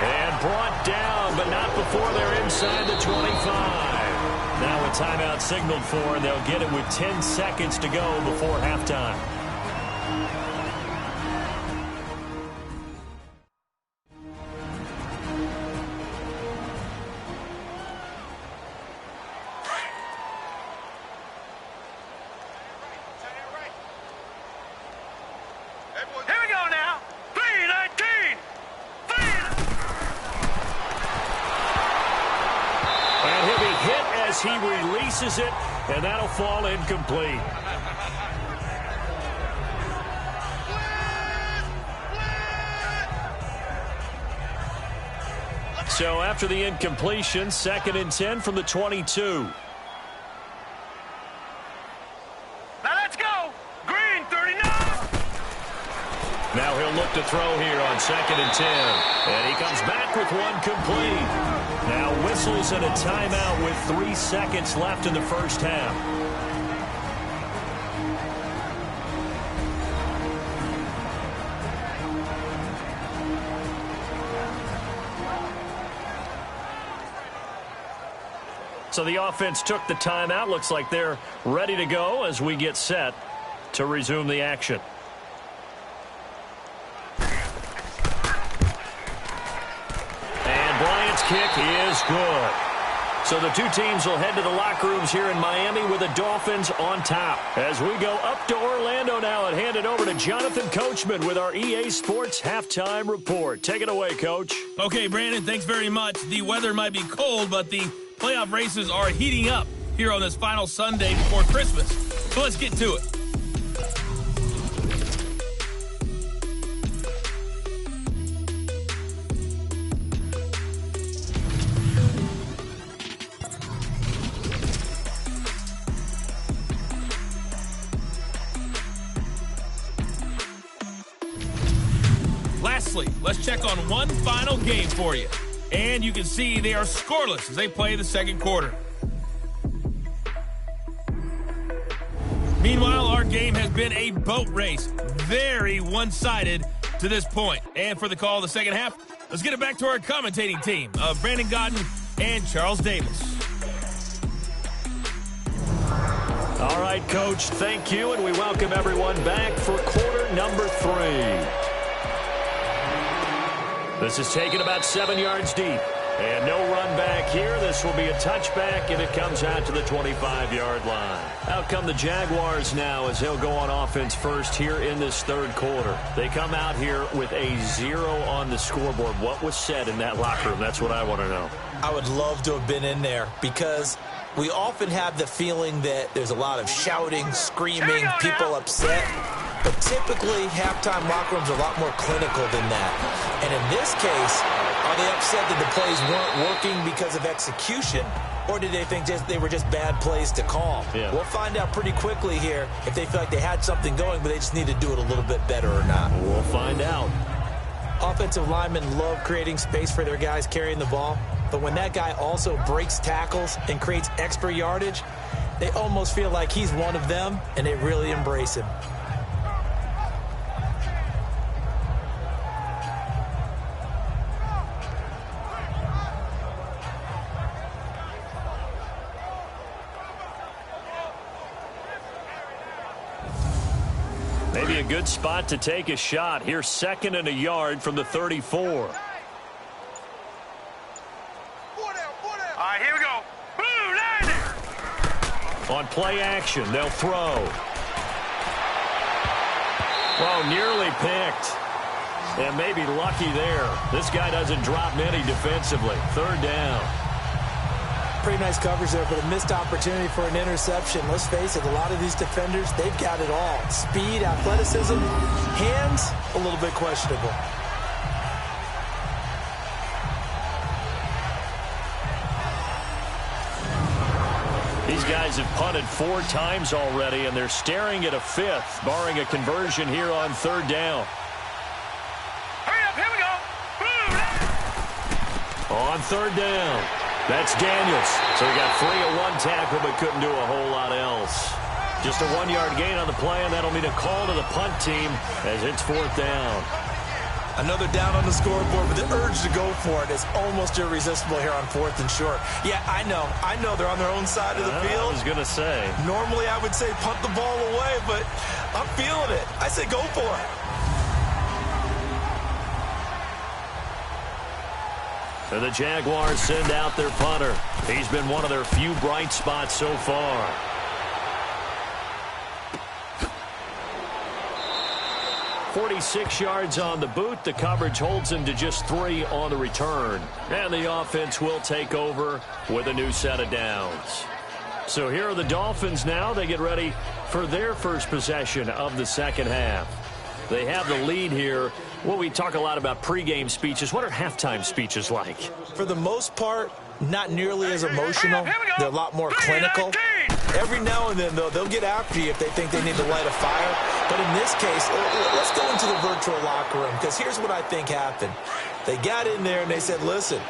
And brought down, but not before they're inside the 25. Now a timeout signaled for, and they'll get it with 10 seconds to go before halftime. He releases it, and that'll fall incomplete. So after the incompletion, 2nd and 10 from the 22. Now let's go! Green, 39! Now he'll look to throw here on 2nd and 10. And he comes back with one complete. Now whistles and a timeout with 3 seconds left in the first half. So the offense took the timeout. Looks like they're ready to go as we get set to resume the action. Kick is good. So the two teams will head to the locker rooms here in Miami with the Dolphins on top. As we go up to Orlando now and hand it over to Jonathan Coachman with our EA Sports Halftime Report. Take it away, Coach. Okay, Brandon, thanks very much. The weather might be cold, but the playoff races are heating up here on this final Sunday before Christmas. So let's get to it. Lastly, let's check on one final game for you. And you can see they are scoreless as they play the second quarter. Meanwhile, our game has been a boat race. Very one-sided to this point. And for the call of the second half, let's get it back to our commentating team of Brandon Godden and Charles Davis. All right, Coach, thank you, and we welcome everyone back for quarter number 3. This is taken about 7 yards deep. And no run back here. This will be a touchback, and it comes out to the 25-yard line. Out come the Jaguars now as they'll go on offense first here in this third quarter. They come out here with a 0 on the scoreboard. What was said in that locker room? That's what I want to know. I would love to have been in there because we often have the feeling that there's a lot of shouting, screaming, people upset. But typically, halftime locker rooms are a lot more clinical than that. And in this case, are they upset that the plays weren't working because of execution, or did they think they were just bad plays to call? Yeah. We'll find out pretty quickly here if they feel like they had something going, but they just need to do it a little bit better or not. We'll find out. Offensive linemen love creating space for their guys carrying the ball, but when that guy also breaks tackles and creates extra yardage, they almost feel like he's one of them, and they really embrace him. Maybe a good spot to take a shot. Here's 2nd and a yard from the 34. All right, here we go. Blue, line. On play action, they'll throw. Oh, nearly picked. And maybe lucky there. This guy doesn't drop many defensively. 3rd down. Pretty nice coverage there, but a missed opportunity for an interception. Let's face it, a lot of these defenders, they've got it all. Speed, athleticism, hands, a little bit questionable. These guys have punted 4 times already, and they're staring at a 5th, barring a conversion here on 3rd down. Hurry up, here we go. Blue, line. On 3rd down. That's Daniels. So he got free of 1 tackle but couldn't do a whole lot else. Just a 1-yard gain on the play, and that'll mean a call to the punt team as it's 4th down. Another down on the scoreboard, but the urge to go for it is almost irresistible here on 4th and short. Yeah, I know they're on their own side of the field. I was going to say. Normally I would say punt the ball away, but I'm feeling it. I say go for it. So the Jaguars send out their punter. He's been one of their few bright spots so far. .46 yards on the boot. The coverage holds him to just 3 on the return. And the offense will take over with a new set of downs. So here are the Dolphins now. They get ready for their first possession of the second half. They have the lead here. Well, we talk a lot about pregame speeches. What are halftime speeches like? For the most part, not nearly as emotional. They're a lot more clinical. Every now and then, though, they'll get after you if they think they need to light a fire. But in this case, let's go into the virtual locker room, because here's what I think happened. They got in there and they said, listen,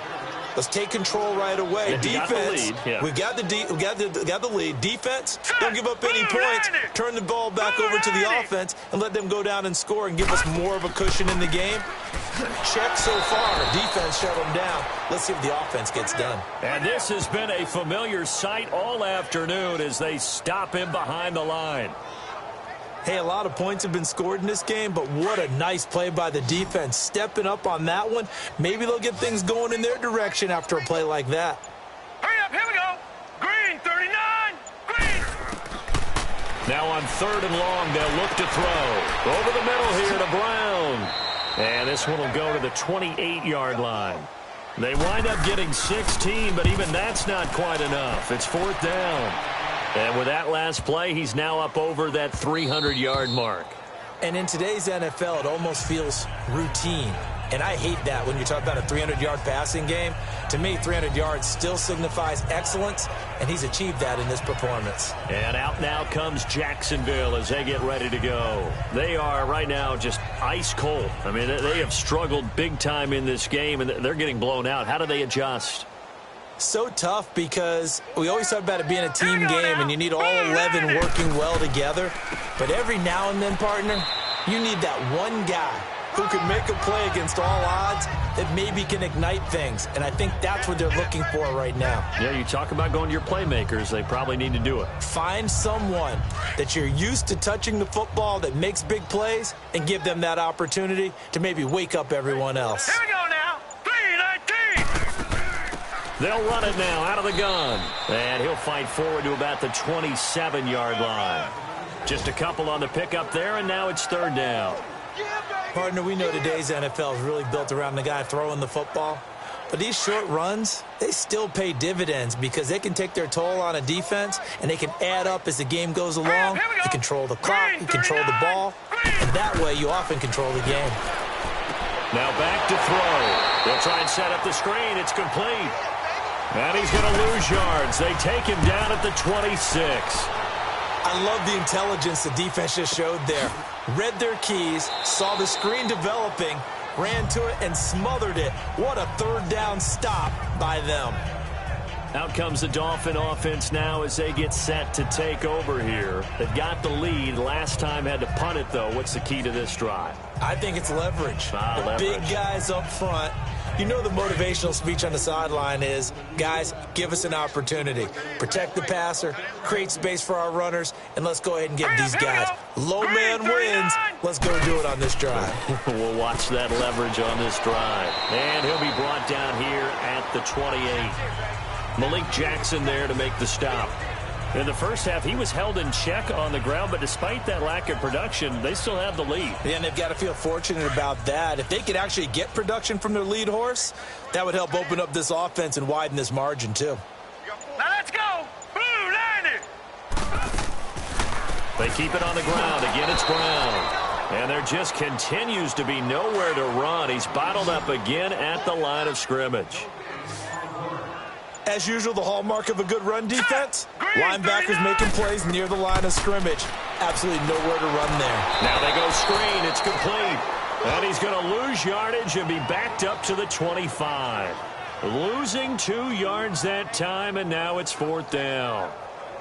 let's take control right away. Defense, we got the lead. Defense, don't give up any points. Turn the ball back over to the offense and let them go down and score and give us more of a cushion in the game. Check so far. Defense shut them down. Let's see if the offense gets done. And this has been a familiar sight all afternoon as they stop him behind the line. Hey, a lot of points have been scored in this game, but what a nice play by the defense. Stepping up on that one. Maybe they'll get things going in their direction after a play like that. Hurry up, here we go. Green, 39. Green. Now on 3rd and long, they'll look to throw. Over the middle here to Brown. And this one will go to the 28-yard line. They wind up getting 16, but even that's not quite enough. It's 4th down. And with that last play, he's now up over that 300-yard mark. And in today's NFL, it almost feels routine. And I hate that when you talk about a 300-yard passing game. To me, 300 yards still signifies excellence, and he's achieved that in this performance. And out now comes Jacksonville as they get ready to go. They are right now just ice cold. I mean, they have struggled big time in this game, and they're getting blown out. How do they adjust? So tough because we always talk about it being a team game, and you need all 11 working well together. But every now and then, partner, you need that one guy who can make a play against all odds that maybe can ignite things. And I think that's what they're looking for right now. Yeah, you talk about going to your playmakers. They probably need to do it. Find someone that you're used to touching the football that makes big plays and give them that opportunity to maybe wake up everyone else. Here we go now. 319. They'll run it now out of the gun. And he'll fight forward to about the 27-yard line. Just a couple on the pickup there, and now it's third down. Partner, we know today's NFL is really built around the guy throwing the football. But these short runs, they still pay dividends because they can take their toll on a defense, and they can add up as the game goes along. You control the clock, you control the ball, and that way you often control the game. Now back to throw. They'll try and set up the screen. It's complete. And he's going to lose yards. They take him down at the 26. I love the intelligence the defense just showed there. Read their keys, saw the screen developing, ran to it, and smothered it. What a third down stop by them. Out comes the Dolphin offense now as they get set to take over here. They've got the lead. Last time had to punt it, though. What's the key to this drive? I think it's leverage. Leverage. Big guys up front. You know the motivational speech on the sideline is, guys, give us an opportunity. Protect the passer, create space for our runners, and let's go ahead and get these guys. Low man wins. Let's go do it on this drive. We'll watch that leverage on this drive. And he'll be brought down here at the 28. Malik Jackson there to make the stop. In the first half, he was held in check on the ground, but despite that lack of production, they still have the lead. Yeah, and they've got to feel fortunate about that. If they could actually get production from their lead horse, that would help open up this offense and widen this margin, too. Now let's go. Blue 90. They keep it on the ground. Again, it's Brown. And there just continues to be nowhere to run. He's bottled up again at the line of scrimmage. As usual, the hallmark of a good run defense, linebackers making plays near the line of scrimmage. Absolutely nowhere to run there. Now they go screen. It's complete. And he's going to lose yardage and be backed up to the 25. Losing 2 yards that time, and now it's fourth down.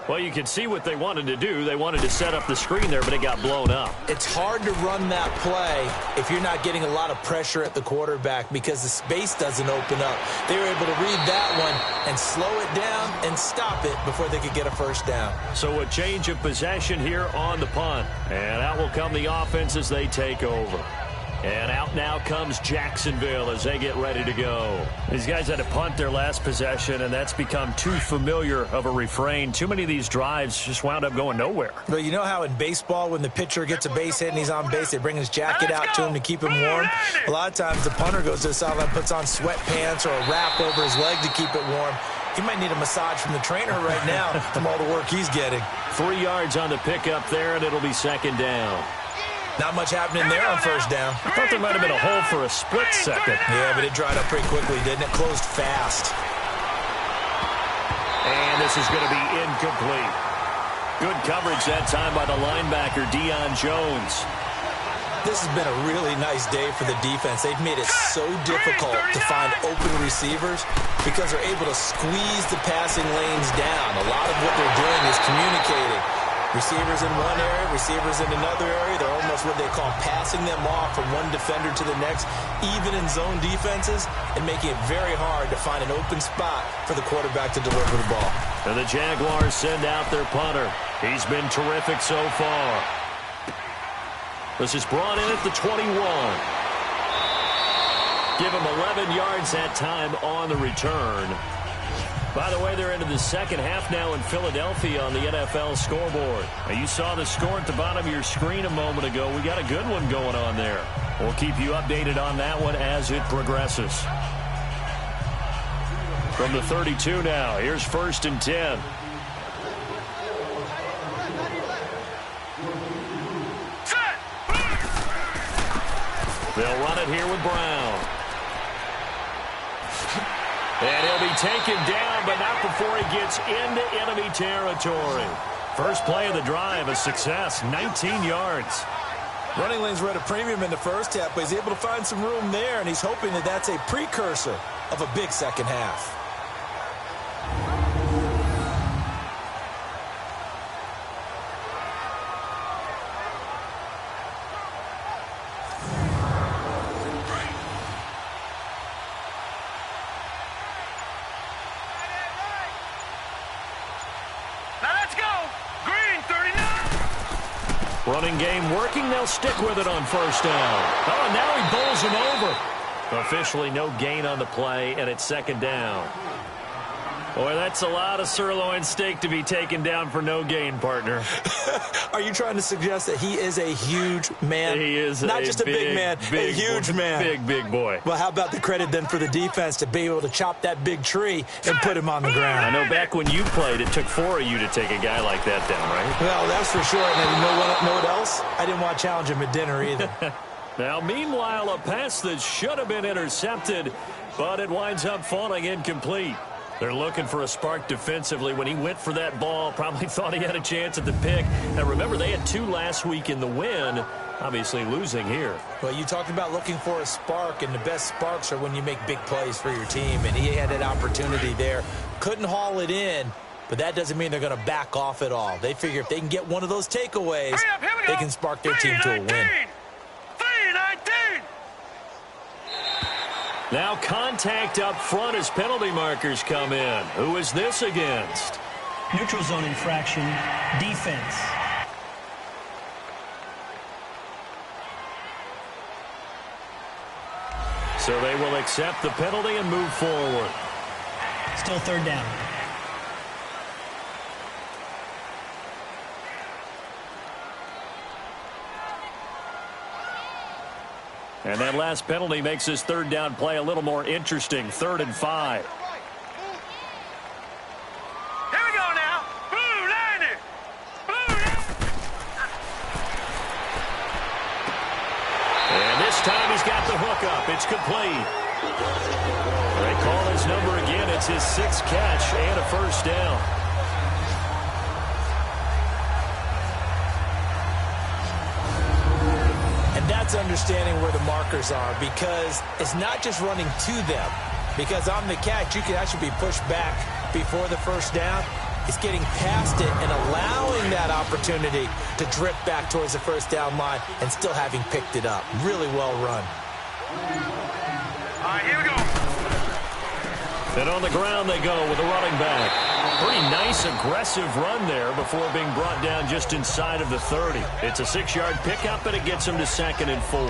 Well, you can see what they wanted to do. They wanted to set up the screen there, but it got blown up. It's hard to run that play if you're not getting a lot of pressure at the quarterback because the space doesn't open up. They were able to read that one and slow it down and stop it before they could get a first down. So a change of possession here on the punt. And out will come the offense as they take over. And out now comes Jacksonville as they get ready to go. These guys had to punt their last possession, and that's become too familiar of a refrain. Too many of these drives just wound up going nowhere. But you know how in baseball when the pitcher gets a base hit and he's on base, they bring his jacket out to him to keep him warm? A lot of times the punter goes to the sideline, puts on sweatpants or a wrap over his leg to keep it warm. He might need a massage from the trainer right now from all the work he's getting. 3 yards on the pickup there, and it'll be second down. Not much happening there on first down. I thought there might have been a hole for a split second. Yeah, but it dried up pretty quickly, didn't it? Closed fast. And this is going to be incomplete. Good coverage that time by the linebacker, Deion Jones. This has been a really nice day for the defense. They've made it so difficult to find open receivers because they're able to squeeze the passing lanes down. A lot of what they're doing is communicating. Receivers in one area, receivers in another area. They're almost what they call passing them off from one defender to the next, even in zone defenses, and making it very hard to find an open spot for the quarterback to deliver the ball. And the Jaguars send out their punter. He's been terrific so far. This is brought in at the 21. Give him 11 yards that time on the return. By the way, they're into the second half now in Philadelphia on the NFL scoreboard. Now, you saw the score at the bottom of your screen a moment ago. We got a good one going on there. We'll keep you updated on that one as it progresses. From the 32 now, here's 1st and 10. They'll run it here with Brown. And he'll be taken down, but not before he gets into enemy territory. First play of the drive, a success, 19 yards. Running lanes were at a premium in the first half, but he's able to find some room there, and he's hoping that that's a precursor of a big second half. Running game working. They'll stick with it on first down. Oh, and now he bowls him over. Officially no gain on the play, and it's second down. Boy, that's a lot of sirloin steak to be taken down for no gain, partner. Are you trying to suggest that he is a huge man? He is not just a big man, a huge man. Big boy. Well, how about the credit then for the defense to be able to chop that big tree and put him on the ground? I know back when you played, it took 4 of you to take a guy like that down, right? Well, that's for sure. And you know what else? I didn't want to challenge him at dinner either. Now, meanwhile, a pass that should have been intercepted, but it winds up falling incomplete. They're looking for a spark defensively. When he went for that ball, probably thought he had a chance at the pick. Now, remember, they had 2 last week in the win, obviously losing here. Well, you talked about looking for a spark, and the best sparks are when you make big plays for your team, and he had that opportunity there. Couldn't haul it in, but that doesn't mean they're going to back off at all. They figure if they can get one of those takeaways, they can spark their team to a win. Now contact up front as penalty markers come in. Who is this against? Neutral zone infraction, defense. So they will accept the penalty and move forward. Still third down. And that last penalty makes his third down play a little more interesting. 3rd and 5. Here we go now. Blue line it. And this time he's got the hook up. It's complete. They call his number again. It's his 6th catch and a first down. That's understanding where the markers are, because it's not just running to them. Because on the catch, you can actually be pushed back before the first down. It's getting past it and allowing that opportunity to drip back towards the first down line and still having picked it up. Really well run. All right, here we go. And on the ground they go with a running back. Pretty nice, aggressive run there before being brought down just inside of the 30. It's a 6-yard pickup, and it gets him to 2nd and 4.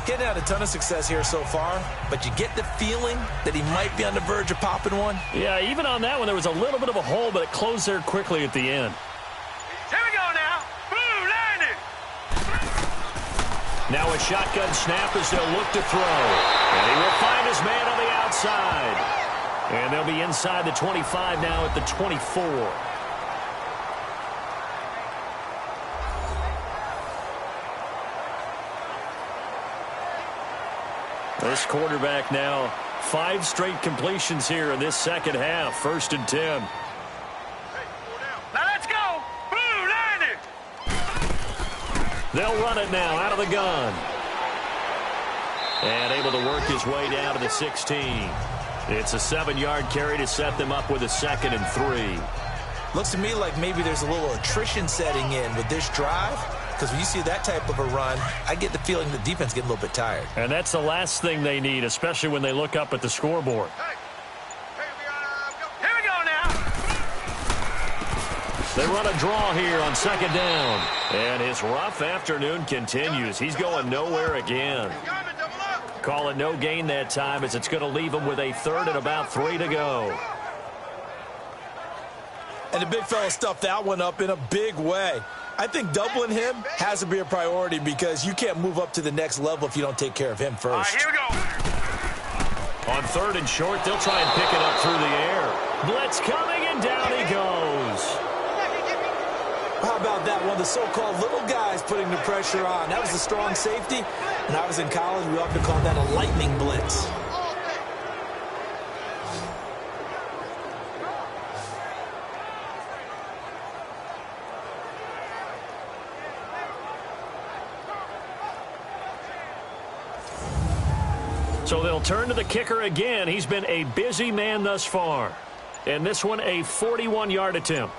Getting out a ton of success here so far, but you get the feeling that he might be on the verge of popping one. Yeah, even on that one, there was a little bit of a hole, but it closed there quickly at the end. Here we go now. Blue line it. Now a shotgun snap as they'll look to throw. And he will find his man on the outside. And they'll be inside the 25 now at the 24. This quarterback now 5 straight completions here in this second half. 1st and 10. Now let's go. Blue line it. They'll run it now out of the gun. And able to work his way down to the 16. It's a 7-yard carry to set them up with a 2nd and 3. Looks to me like maybe there's a little attrition setting in with this drive, because when you see that type of a run, I get the feeling the defense getting a little bit tired. And that's the last thing they need, especially when they look up at the scoreboard. Here we go now. They run a draw here on 2nd down. And his rough afternoon continues. He's going nowhere again. Call it no gain that time, as it's going to leave him with a 3rd and about 3 to go. And the big fella stuffed that one up in a big way. I think doubling him has to be a priority, because you can't move up to the next level if you don't take care of him first. All right, here we go. On 3rd and short, they'll try and pick it up through the air. Blitz coming, and down he goes. How about that? One of the so-called little guys putting the pressure on. That was a strong safety. When I was in college, we often called that a lightning blitz. So they'll turn to the kicker again. He's been a busy man thus far. And this one, a 41-yard attempt.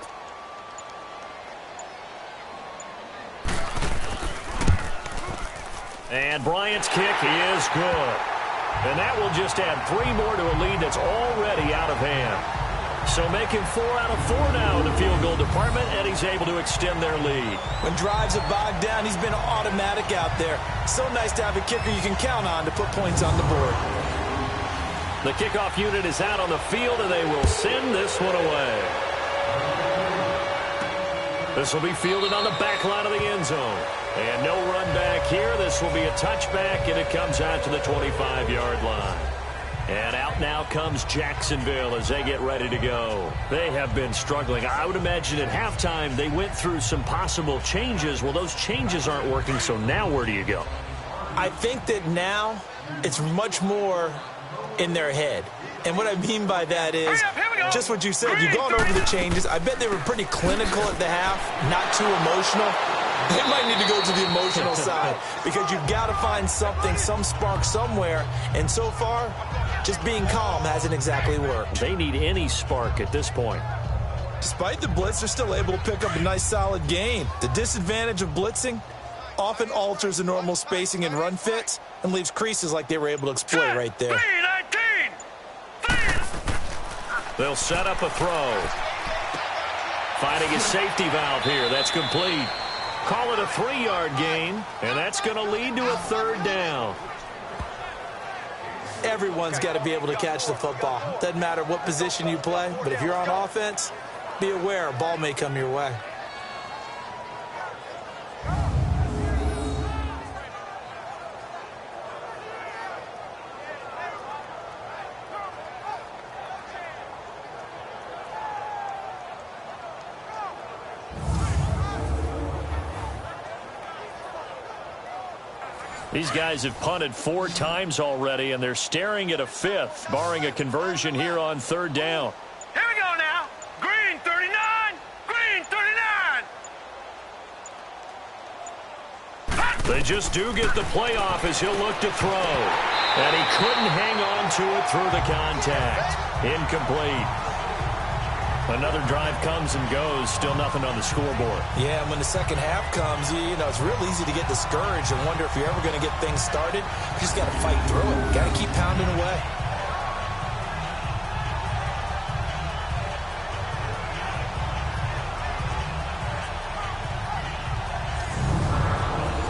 And Bryant's kick is good. And that will just add 3 more to a lead that's already out of hand. So making 4 out of 4 now in the field goal department, and he's able to extend their lead. When drives are bogged down, he's been automatic out there. So nice to have a kicker you can count on to put points on the board. The kickoff unit is out on the field, and they will send this one away. This will be fielded on the back line of the end zone. And no run back here. This will be a touchback, and it comes out to the 25-yard line. And out now comes Jacksonville as they get ready to go. They have been struggling. I would imagine at halftime they went through some possible changes. Well, those changes aren't working, so now where do you go? I think that now it's much more in their head. And what I mean by that is just what you said. You've gone over the changes. I bet they were pretty clinical at the half, not too emotional. They might need to go to the emotional side because you've got to find something, some spark somewhere. And so far, just being calm hasn't exactly worked. They need any spark at this point. Despite the blitz, they're still able to pick up a nice, solid gain. The disadvantage of blitzing often alters the normal spacing and run fits and leaves creases like they were able to exploit right there. They'll set up a throw. Finding a safety valve here. That's complete. Call it a 3-yard gain, and that's going to lead to a third down. Everyone's got to be able to catch the football. Doesn't matter what position you play, but if you're on offense, be aware a ball may come your way. These guys have punted 4 times already, and they're staring at a 5th, barring a conversion here on third down. Here we go now. Green 39. Green 39. They just do get the playoff as he'll look to throw. And he couldn't hang on to it through the contact. Incomplete. Another drive comes and goes. Still nothing on the scoreboard. Yeah, and when the second half comes, you know, it's real easy to get discouraged and wonder if you're ever going to get things started. You just got to fight through it. Got to keep pounding away.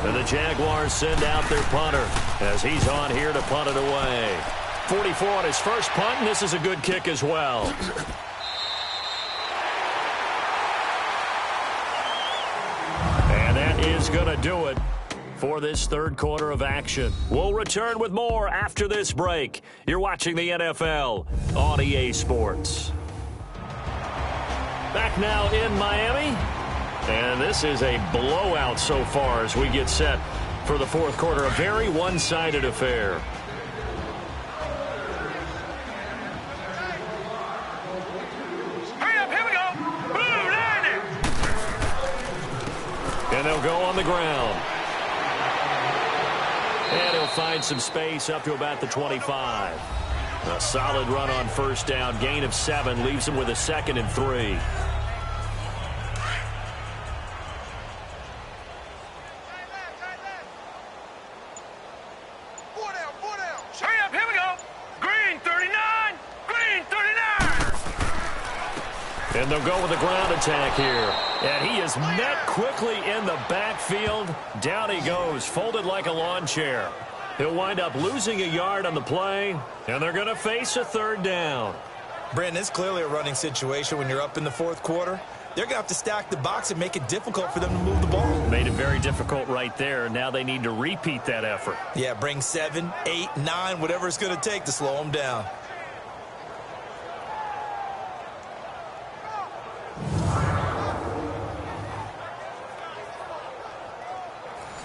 And the Jaguars send out their punter as he's on here to punt it away. 44 on his first punt, and this is a good kick as well. Is going to do it for this third quarter of action. We'll return with more after this break. You're watching the NFL on EA Sports. Back now in Miami, and this is a blowout so far as we get set for the fourth quarter. A very one-sided affair. And they'll go on the ground. And he'll find some space up to about the 25. A solid run on first down. Gain of 7 leaves him with a 2nd and 3. Hurry up, here we go. Green 39. Green 39. And they'll go with a ground attack here. And he is met quickly in the backfield. Down he goes, folded like a lawn chair. He'll wind up losing a yard on the play, and they're going to face a third down. Brandon, it's clearly a running situation when you're up in the fourth quarter. They're going to have to stack the box and make it difficult for them to move the ball. Made it very difficult right there. Now they need to repeat that effort. Yeah, bring 7, 8, 9, whatever it's going to take to slow them down.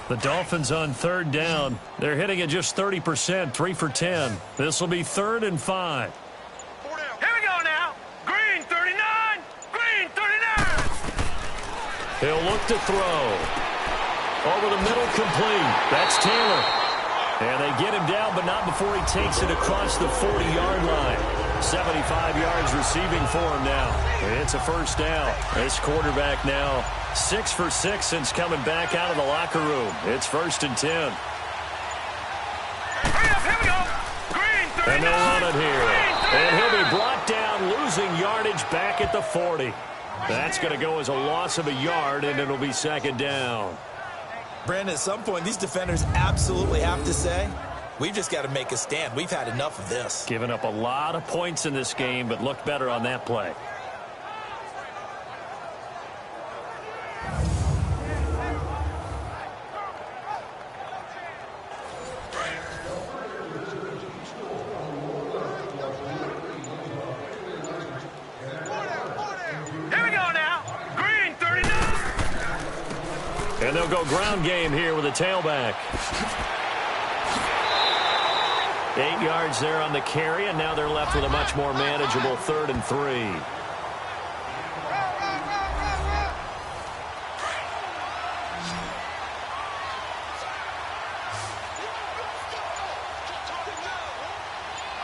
The Dolphins on third down. They're hitting at just 30%, 3 for 10. This will be 3rd and 5. Here we go now. Green 39. Green 39. He'll look to throw. Over the middle, complete. That's Taylor. And they get him down, but not before he takes it across the 40-yard line. 75 yards receiving for him now. It's a first down. This quarterback now 6 for 6 since coming back out of the locker room. It's 1st and 10. Hurry up, here we go. Green 39. And they'll run it here. And he'll be brought down, losing yardage back at the 40. That's going to go as a loss of a yard, and it'll be 2nd down. Brandon, at some point, these defenders absolutely have to say, We've just got to make a stand. We've had enough of this. Giving up a lot of points in this game, but looked better on that play. And they'll go ground game here with a tailback. 8 yards there on the carry, and now they're left with a much more manageable 3rd and 3. All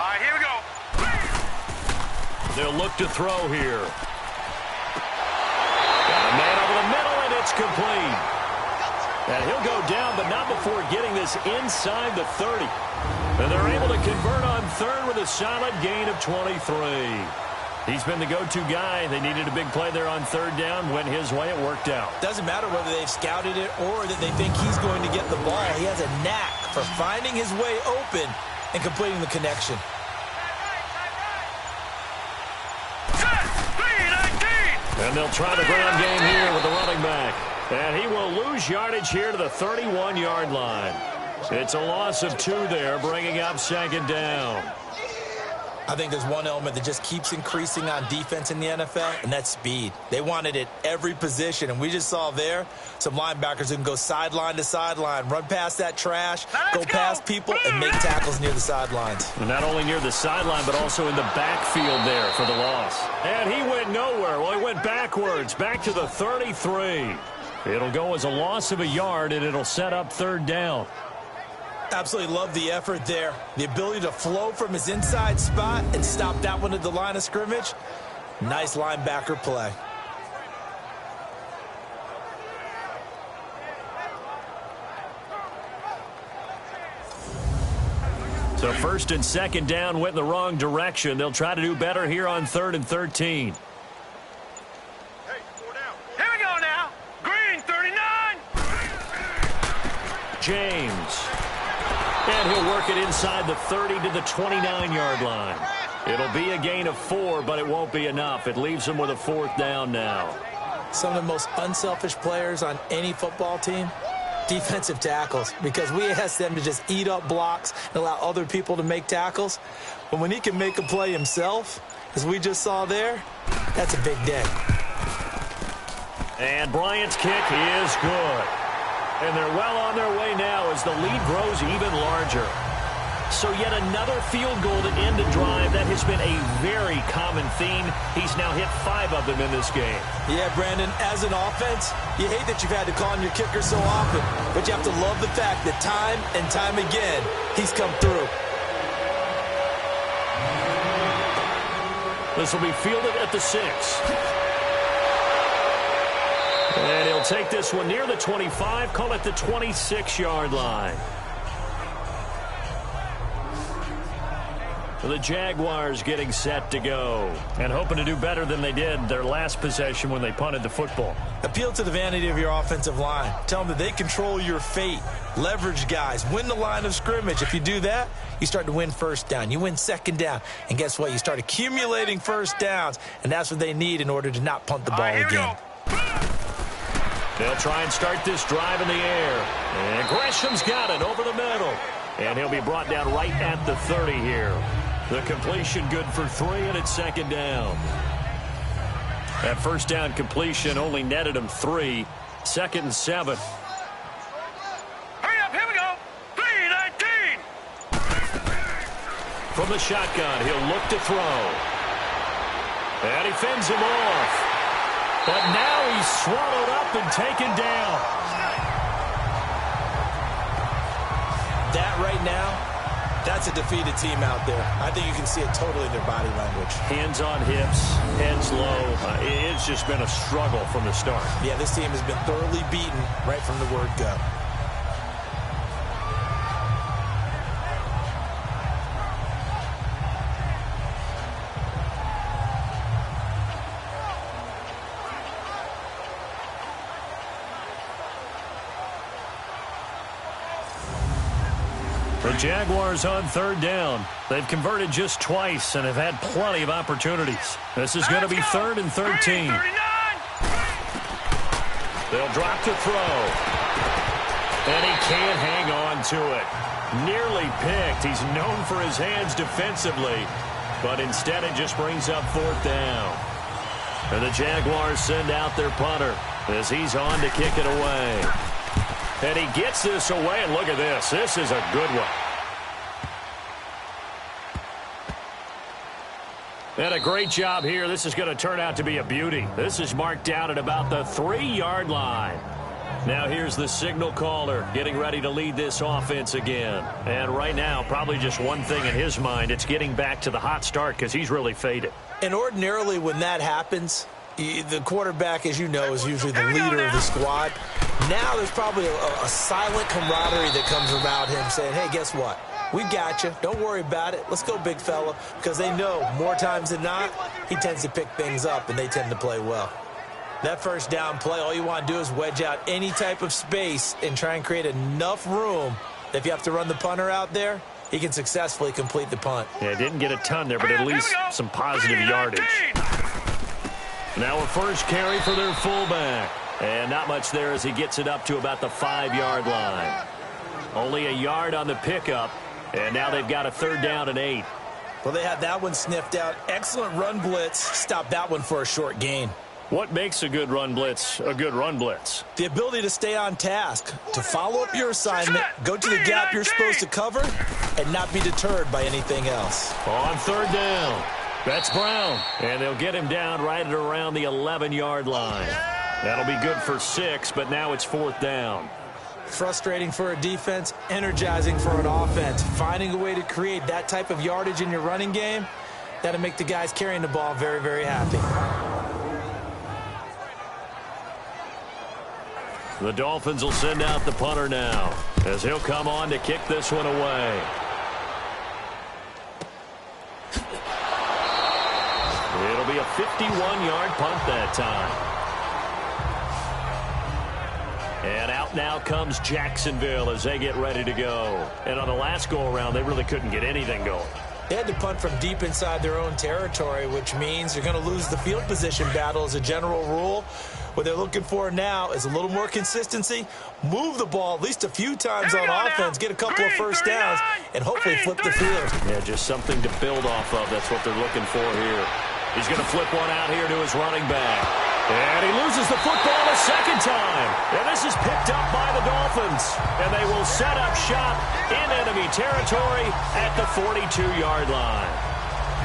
right, here we go. They'll look to throw here. Got a man over the middle, and it's complete. And he'll go down, but not before getting this inside the 30. And they're able to convert on 3rd with a solid gain of 23. He's been the go-to guy. They needed a big play there on 3rd down. Went his way. It worked out. Doesn't matter whether they've scouted it or that they think he's going to get the ball. He has a knack for finding his way open and completing the connection. And they'll try the ground game here with the running back. And he will lose yardage here to the 31-yard line. It's a loss of 2 there, bringing up 2nd down. I think there's one element that just keeps increasing on defense in the NFL, and that's speed. They want it at every position, and we just saw there some linebackers who can go sideline to sideline, run past that trash, go past people, and make tackles near the sidelines. And not only near the sideline, but also in the backfield there for the loss. And he went nowhere. Well, he went backwards, back to the 33. It'll go as a loss of a yard, and it'll set up 3rd down. Absolutely love the effort there. The ability to flow from his inside spot and stop that one at the line of scrimmage. Nice linebacker play. So 1st and 2nd down went in the wrong direction. They'll try to do better here on 3rd and 13. James. And he'll work it inside the 30 to the 29-yard line. It'll be a gain of 4, but it won't be enough. It leaves him with a 4th down now. Some of the most unselfish players on any football team, defensive tackles, because we ask them to just eat up blocks and allow other people to make tackles. But when he can make a play himself, as we just saw there, that's a big day. And Bryant's kick is good. And they're well on their way now as the lead grows even larger. So yet another field goal to end a drive. That has been a very common theme. He's now hit 5 of them in this game. Yeah, Brandon, as an offense, you hate that you've had to call on your kicker so often, but you have to love the fact that time and time again, he's come through. This will be fielded at the 6. And he'll take this one near the 25, call it the 26-yard line. The Jaguars getting set to go and hoping to do better than they did their last possession when they punted the football. Appeal to the vanity of your offensive line. Tell them that they control your fate. Leverage guys. Win the line of scrimmage. If you do that, you start to win 1st down. You win 2nd down. And guess what? You start accumulating 1st downs, and that's what they need in order to not punt the ball again. They'll try and start this drive in the air. And Gresham's got it over the middle. And he'll be brought down right at the 30 here. The completion good for 3, and it's 2nd down. That 1st down completion only netted him 3. 2nd and 7. Hurry up, here we go. 3-19. From the shotgun, he'll look to throw. And he fends him off. But now he's swallowed up and taken down. That right now, that's a defeated team out there. I think you can see it totally in their body language. Hands on hips, heads low. It's just been a struggle from the start. Yeah, this team has been thoroughly beaten right from the word go. The Jaguars on third down. They've converted just twice and have had plenty of opportunities. This is going to be 3rd and 13. They'll drop to throw. And he can't hang on to it. Nearly picked. He's known for his hands defensively. But instead it just brings up 4th down. And the Jaguars send out their punter as he's on to kick it away. And he gets this away, and look at this. This is a good one. And a great job here. This is going to turn out to be a beauty. This is marked down at about the 3-yard line. Now here's the signal caller getting ready to lead this offense again. And right now, probably just one thing in his mind. It's getting back to the hot start because he's really faded. And ordinarily when that happens, the quarterback, as you know, is usually the leader of the squad. Now there's probably a silent camaraderie that comes about him saying, hey, guess what? We got you. Don't worry about it. Let's go, big fella. Because they know more times than not, he tends to pick things up, and they tend to play well. That first down play, all you want to do is wedge out any type of space and try and create enough room that if you have to run the punter out there, he can successfully complete the punt. Yeah, didn't get a ton there, but at least some positive yardage. Now a first carry for their fullback. And not much there as he gets it up to about the 5-yard line. Only a yard on the pickup, and now they've got a 3rd down and 8. Well, they had that one sniffed out. Excellent run blitz. Stopped that one for a short gain. What makes a good run blitz a good run blitz? The ability to stay on task, to follow up your assignment, go to the gap you're supposed to cover, and not be deterred by anything else. On 3rd down, that's Brown. And they'll get him down right at around the 11-yard line. That'll be good for 6, but now it's 4th down. Frustrating for a defense, energizing for an offense. Finding a way to create that type of yardage in your running game, that'll make the guys carrying the ball very, very happy. The Dolphins will send out the punter now as he'll come on to kick this one away. It'll be a 51-yard punt that time. And out now comes Jacksonville as they get ready to go. And on the last go-around, they really couldn't get anything going. They had to punt from deep inside their own territory, which means you're going to lose the field position battle as a general rule. What they're looking for now is a little more consistency, move the ball at least a few times on offense, get a couple of first downs, and hopefully flip the field. Yeah, just something to build off of. That's what they're looking for here. He's going to flip one out here to his running back. And he loses the football a second time. And this is picked up by the Dolphins. And they will set up shop in enemy territory at the 42-yard line.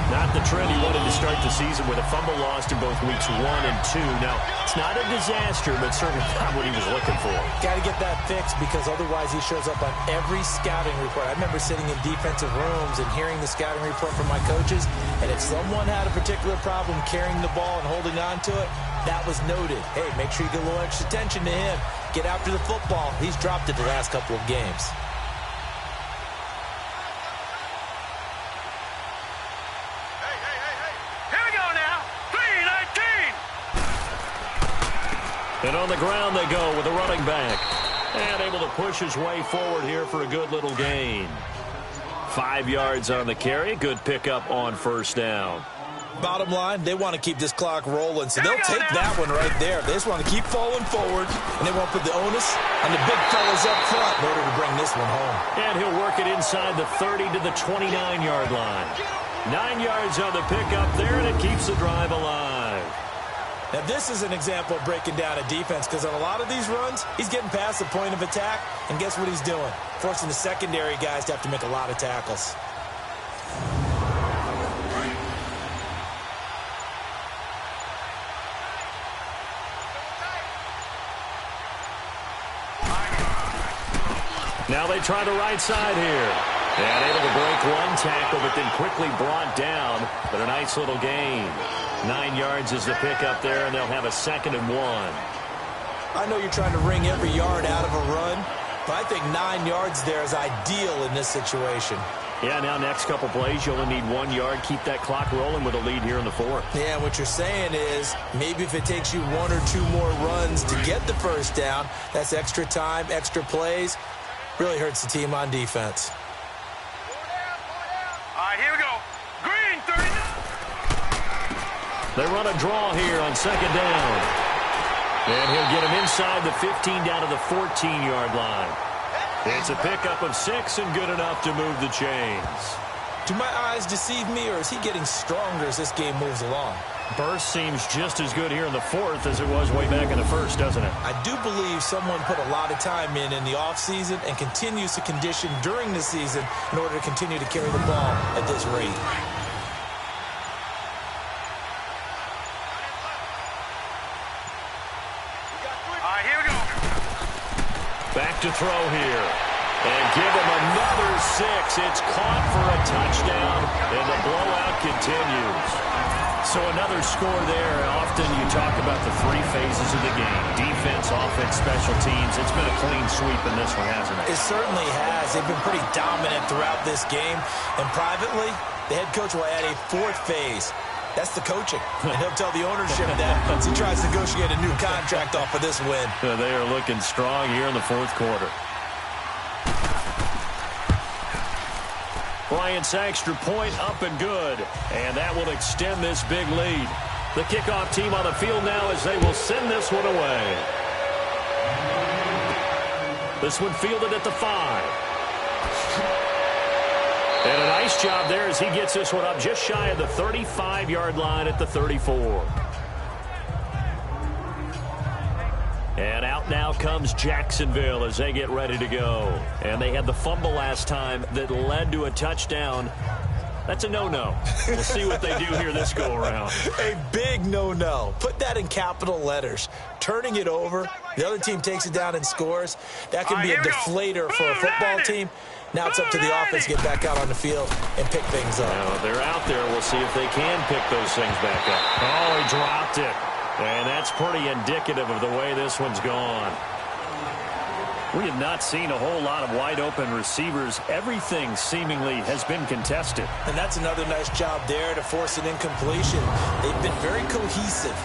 Not the trend he wanted to start the season with a fumble lost in both weeks 1 and 2. Now, it's not a disaster, but certainly not what he was looking for. Got to get that fixed because otherwise he shows up on every scouting report. I remember sitting in defensive rooms and hearing the scouting report from my coaches, and if someone had a particular problem carrying the ball and holding on to it, that was noted. Hey, make sure you get a little extra attention to him. Get after the football. He's dropped it the last couple of games. And on the ground they go with a running back. And able to push his way forward here for a good little gain. 5 yards on the carry. Good pickup on first down. Bottom line, they want to keep this clock rolling, so they'll take that one right there. They just want to keep falling forward, and they won't put the onus on the big fellas up front in order to bring this one home. And he'll work it inside the 30 to the 29-yard line. 9 yards on the pickup there, and it keeps the drive alive. Now, this is an example of breaking down a defense because on a lot of these runs, he's getting past the point of attack, and guess what he's doing? Forcing the secondary guys to have to make a lot of tackles. Now they try the right side here. And able to break one tackle, but then quickly brought down. But a nice little gain. 9 yards is the pickup there, and they'll have a 2nd and 1. I know you're trying to wring every yard out of a run, but I think 9 yards there is ideal in this situation. Yeah, now next couple plays, you only need 1 yard. Keep that clock rolling with a lead here in the 4th. Yeah, what you're saying is maybe if it takes you 1 or 2 more runs to get the first down, that's extra time, extra plays. Really hurts the team on defense. They run a draw here on second down. And he'll get him inside the 15 down to the 14-yard line. It's a pickup of 6 and good enough to move the chains. Do my eyes deceive me, or is he getting stronger as this game moves along? Burst seems just as good here in the fourth as it was way back in the first, doesn't it? I do believe someone put a lot of time in the offseason and continues to condition during the season in order to continue to carry the ball at this rate. All right, here we go. Back to throw here. And give him another 6. It's caught for a touchdown, and the blowout continues. So another score there. Often you talk about the 3 phases of the game. Defense, offense, special teams. It's been a clean sweep in this one, hasn't it? It certainly has. They've been pretty dominant throughout this game. And privately, the head coach will add a 4th phase. That's the coaching. And he'll tell the ownership that as he tries to negotiate a new contract off of this win. They are looking strong here in the fourth quarter. Bryant's extra point up and good. And that will extend this big lead. The kickoff team on the field now as they will send this one away. This one fielded at the 5. And a nice job there as he gets this one up just shy of the 35-yard line at the 34. And out now comes Jacksonville as they get ready to go. And they had the fumble last time that led to a touchdown. That's a no-no. We'll see what they do here this go-around. A big no-no. Put that in capital letters. Turning it over, the other team takes it down and scores. That can be a deflator for a football team. Now it's up to the offense to get back out on the field and pick things up. Now, they're out there. We'll see if they can pick those things back up. Oh, he dropped it. And that's pretty indicative of the way this one's gone. We have not seen a whole lot of wide-open receivers. Everything seemingly has been contested. And that's another nice job there to force an incompletion. They've been very cohesive,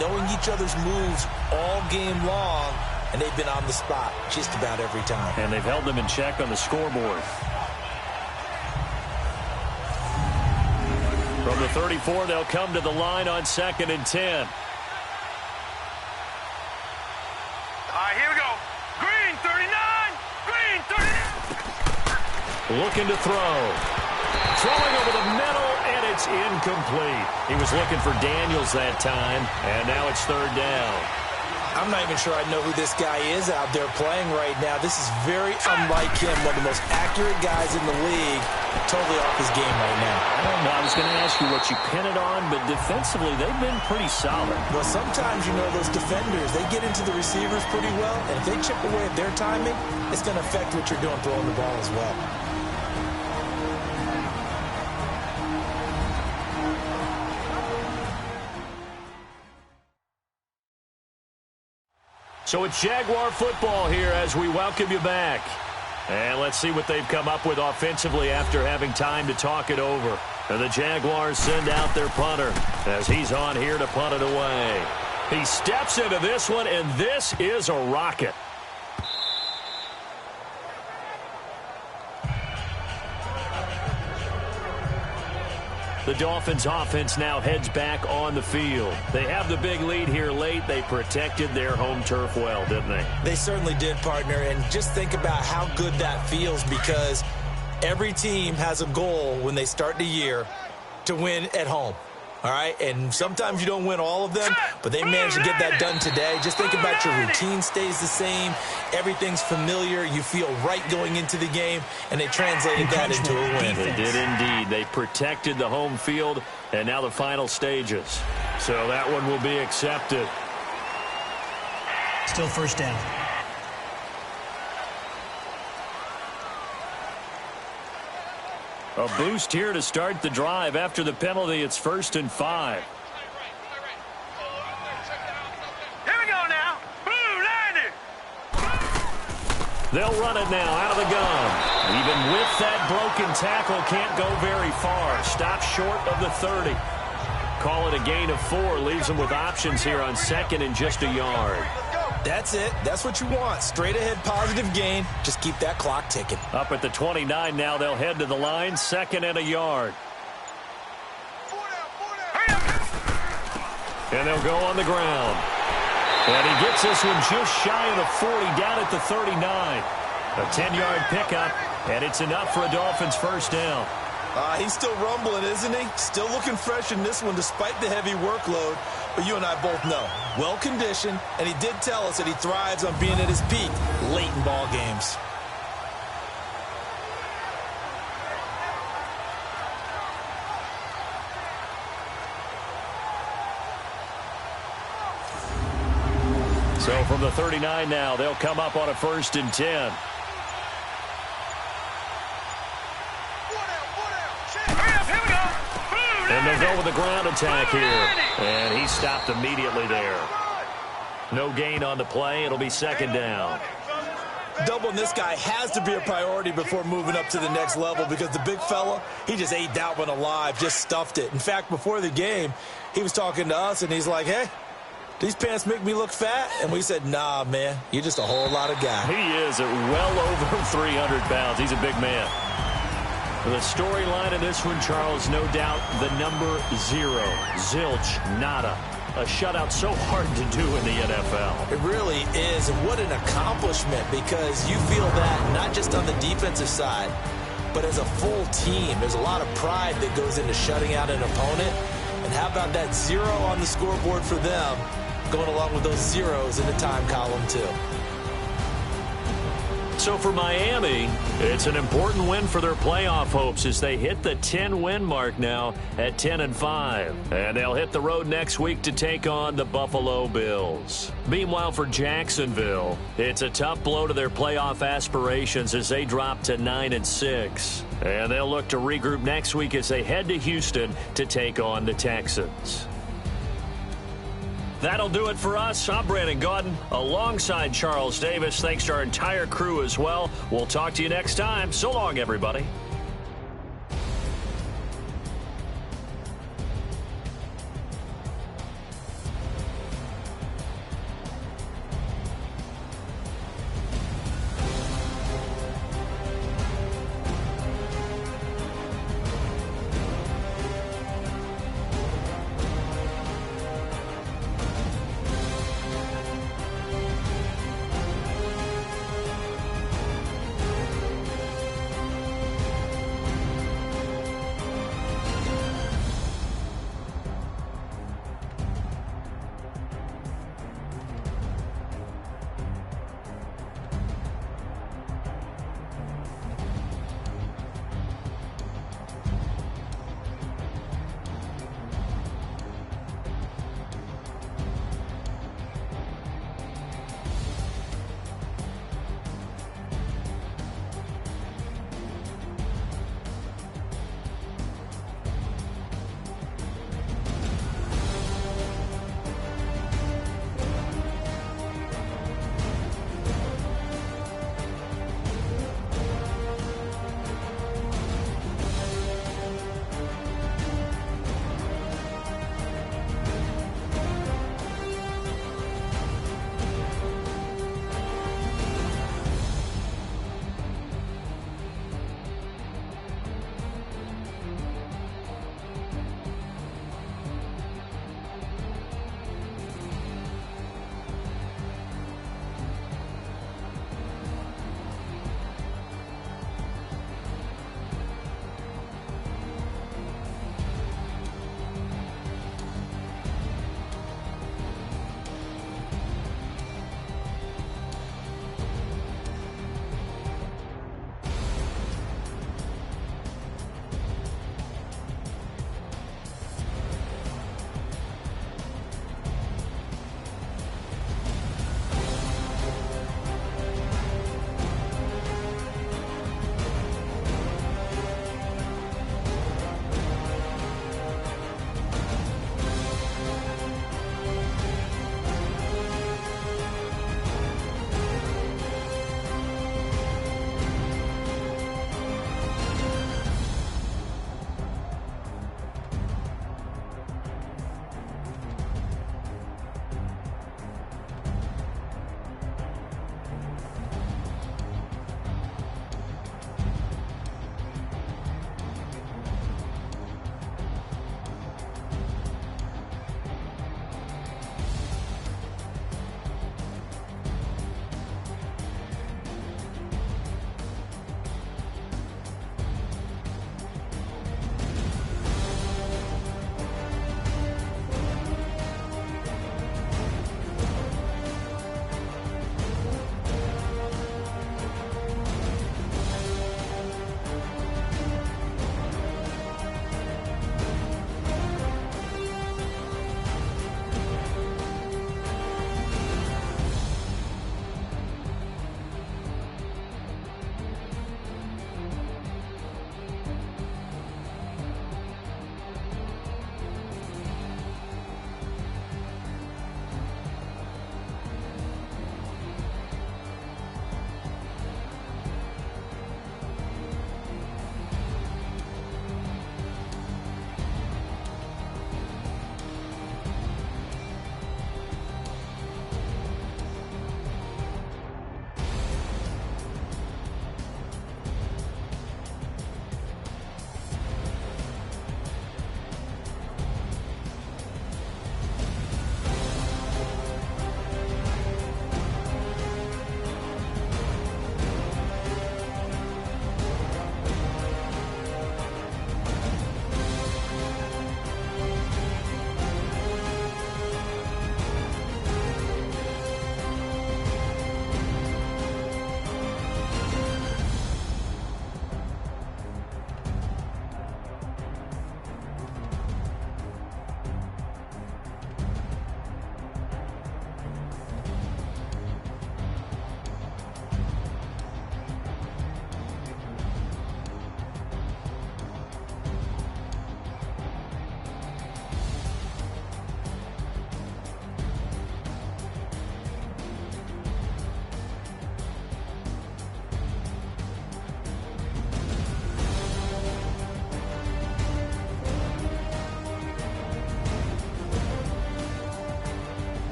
knowing each other's moves all game long, and they've been on the spot just about every time. And they've held them in check on the scoreboard. From the 34, they'll come to the line on 2nd and 10. Here we go. Green 39. Green 39. Looking to throw. Throwing over the middle, and it's incomplete. He was looking for Daniels that time, and now it's 3rd down. I'm not even sure I know who this guy is out there playing right now. This is very unlike him, one of the most accurate guys in the league. Totally off his game right now. I don't know. I was going to ask you what you pin it on, but defensively, they've been pretty solid. Well, sometimes, you know, those defenders, they get into the receivers pretty well, and if they chip away at their timing, it's going to affect what you're doing throwing the ball as well. So it's Jaguar football here as we welcome you back. And let's see what they've come up with offensively after having time to talk it over. And the Jaguars send out their punter as he's on here to punt it away. He steps into this one, and this is a rocket. The Dolphins offense now heads back on the field. They have the big lead here late. They protected their home turf well, didn't they? They certainly did, partner. And just think about how good that feels, because every team has a goal when they start the year to win at home. All right, and sometimes you don't win all of them, but they managed to get that done today. Just think about your routine stays the same. Everything's familiar. You feel right going into the game, and they translated that into a win. They did indeed. They protected the home field, and now the final stages. So that one will be accepted. Still 1st down. A boost here to start the drive. After the penalty, it's 1st and 5. Here we go now. Blue 90. They'll run it now out of the gun. Even with that broken tackle, can't go very far. Stops short of the 30. Call it a gain of 4. Leaves them with options here on 2nd and just a yard. That's it. That's what you want. Straight ahead positive gain. Just keep that clock ticking. Up at the 29 now. They'll head to the line. 2nd and a yard. And they'll go on the ground. And he gets this one just shy of the 40, down at the 39. A 10-yard pickup, and it's enough for a Dolphins first down. He's still rumbling, isn't he? Still looking fresh in this one despite the heavy workload. But you and I both know, well-conditioned, and he did tell us that he thrives on being at his peak late in ball games. So from the 39 now, they'll come up on a 1st and 10. And they'll go with the ground attack here. And he stopped immediately there. No gain on the play. It'll be 2nd down. Doubling this guy has to be a priority before moving up to the next level because the big fella, he just ate that one alive, just stuffed it. In fact, before the game, he was talking to us, and he's like, hey, these pants make me look fat? And we said, nah, man, you're just a whole lot of guy. He is at well over 300 pounds. He's a big man. The storyline in this one, Charles, no doubt the number 0. Zilch, nada. A shutout so hard to do in the NFL. It really is, and what an accomplishment, because you feel that not just on the defensive side, but as a full team. There's a lot of pride that goes into shutting out an opponent. And how about that 0 on the scoreboard for them, going along with those zeros in the time column, too. So for Miami, it's an important win for their playoff hopes as they hit the 10-win mark now at 10-5. And they'll hit the road next week to take on the Buffalo Bills. Meanwhile, for Jacksonville, it's a tough blow to their playoff aspirations as they drop to 9-6. And they'll look to regroup next week as they head to Houston to take on the Texans. That'll do it for us. I'm Brandon Gaudin alongside Charles Davis. Thanks to our entire crew as well. We'll talk to you next time. So long, everybody.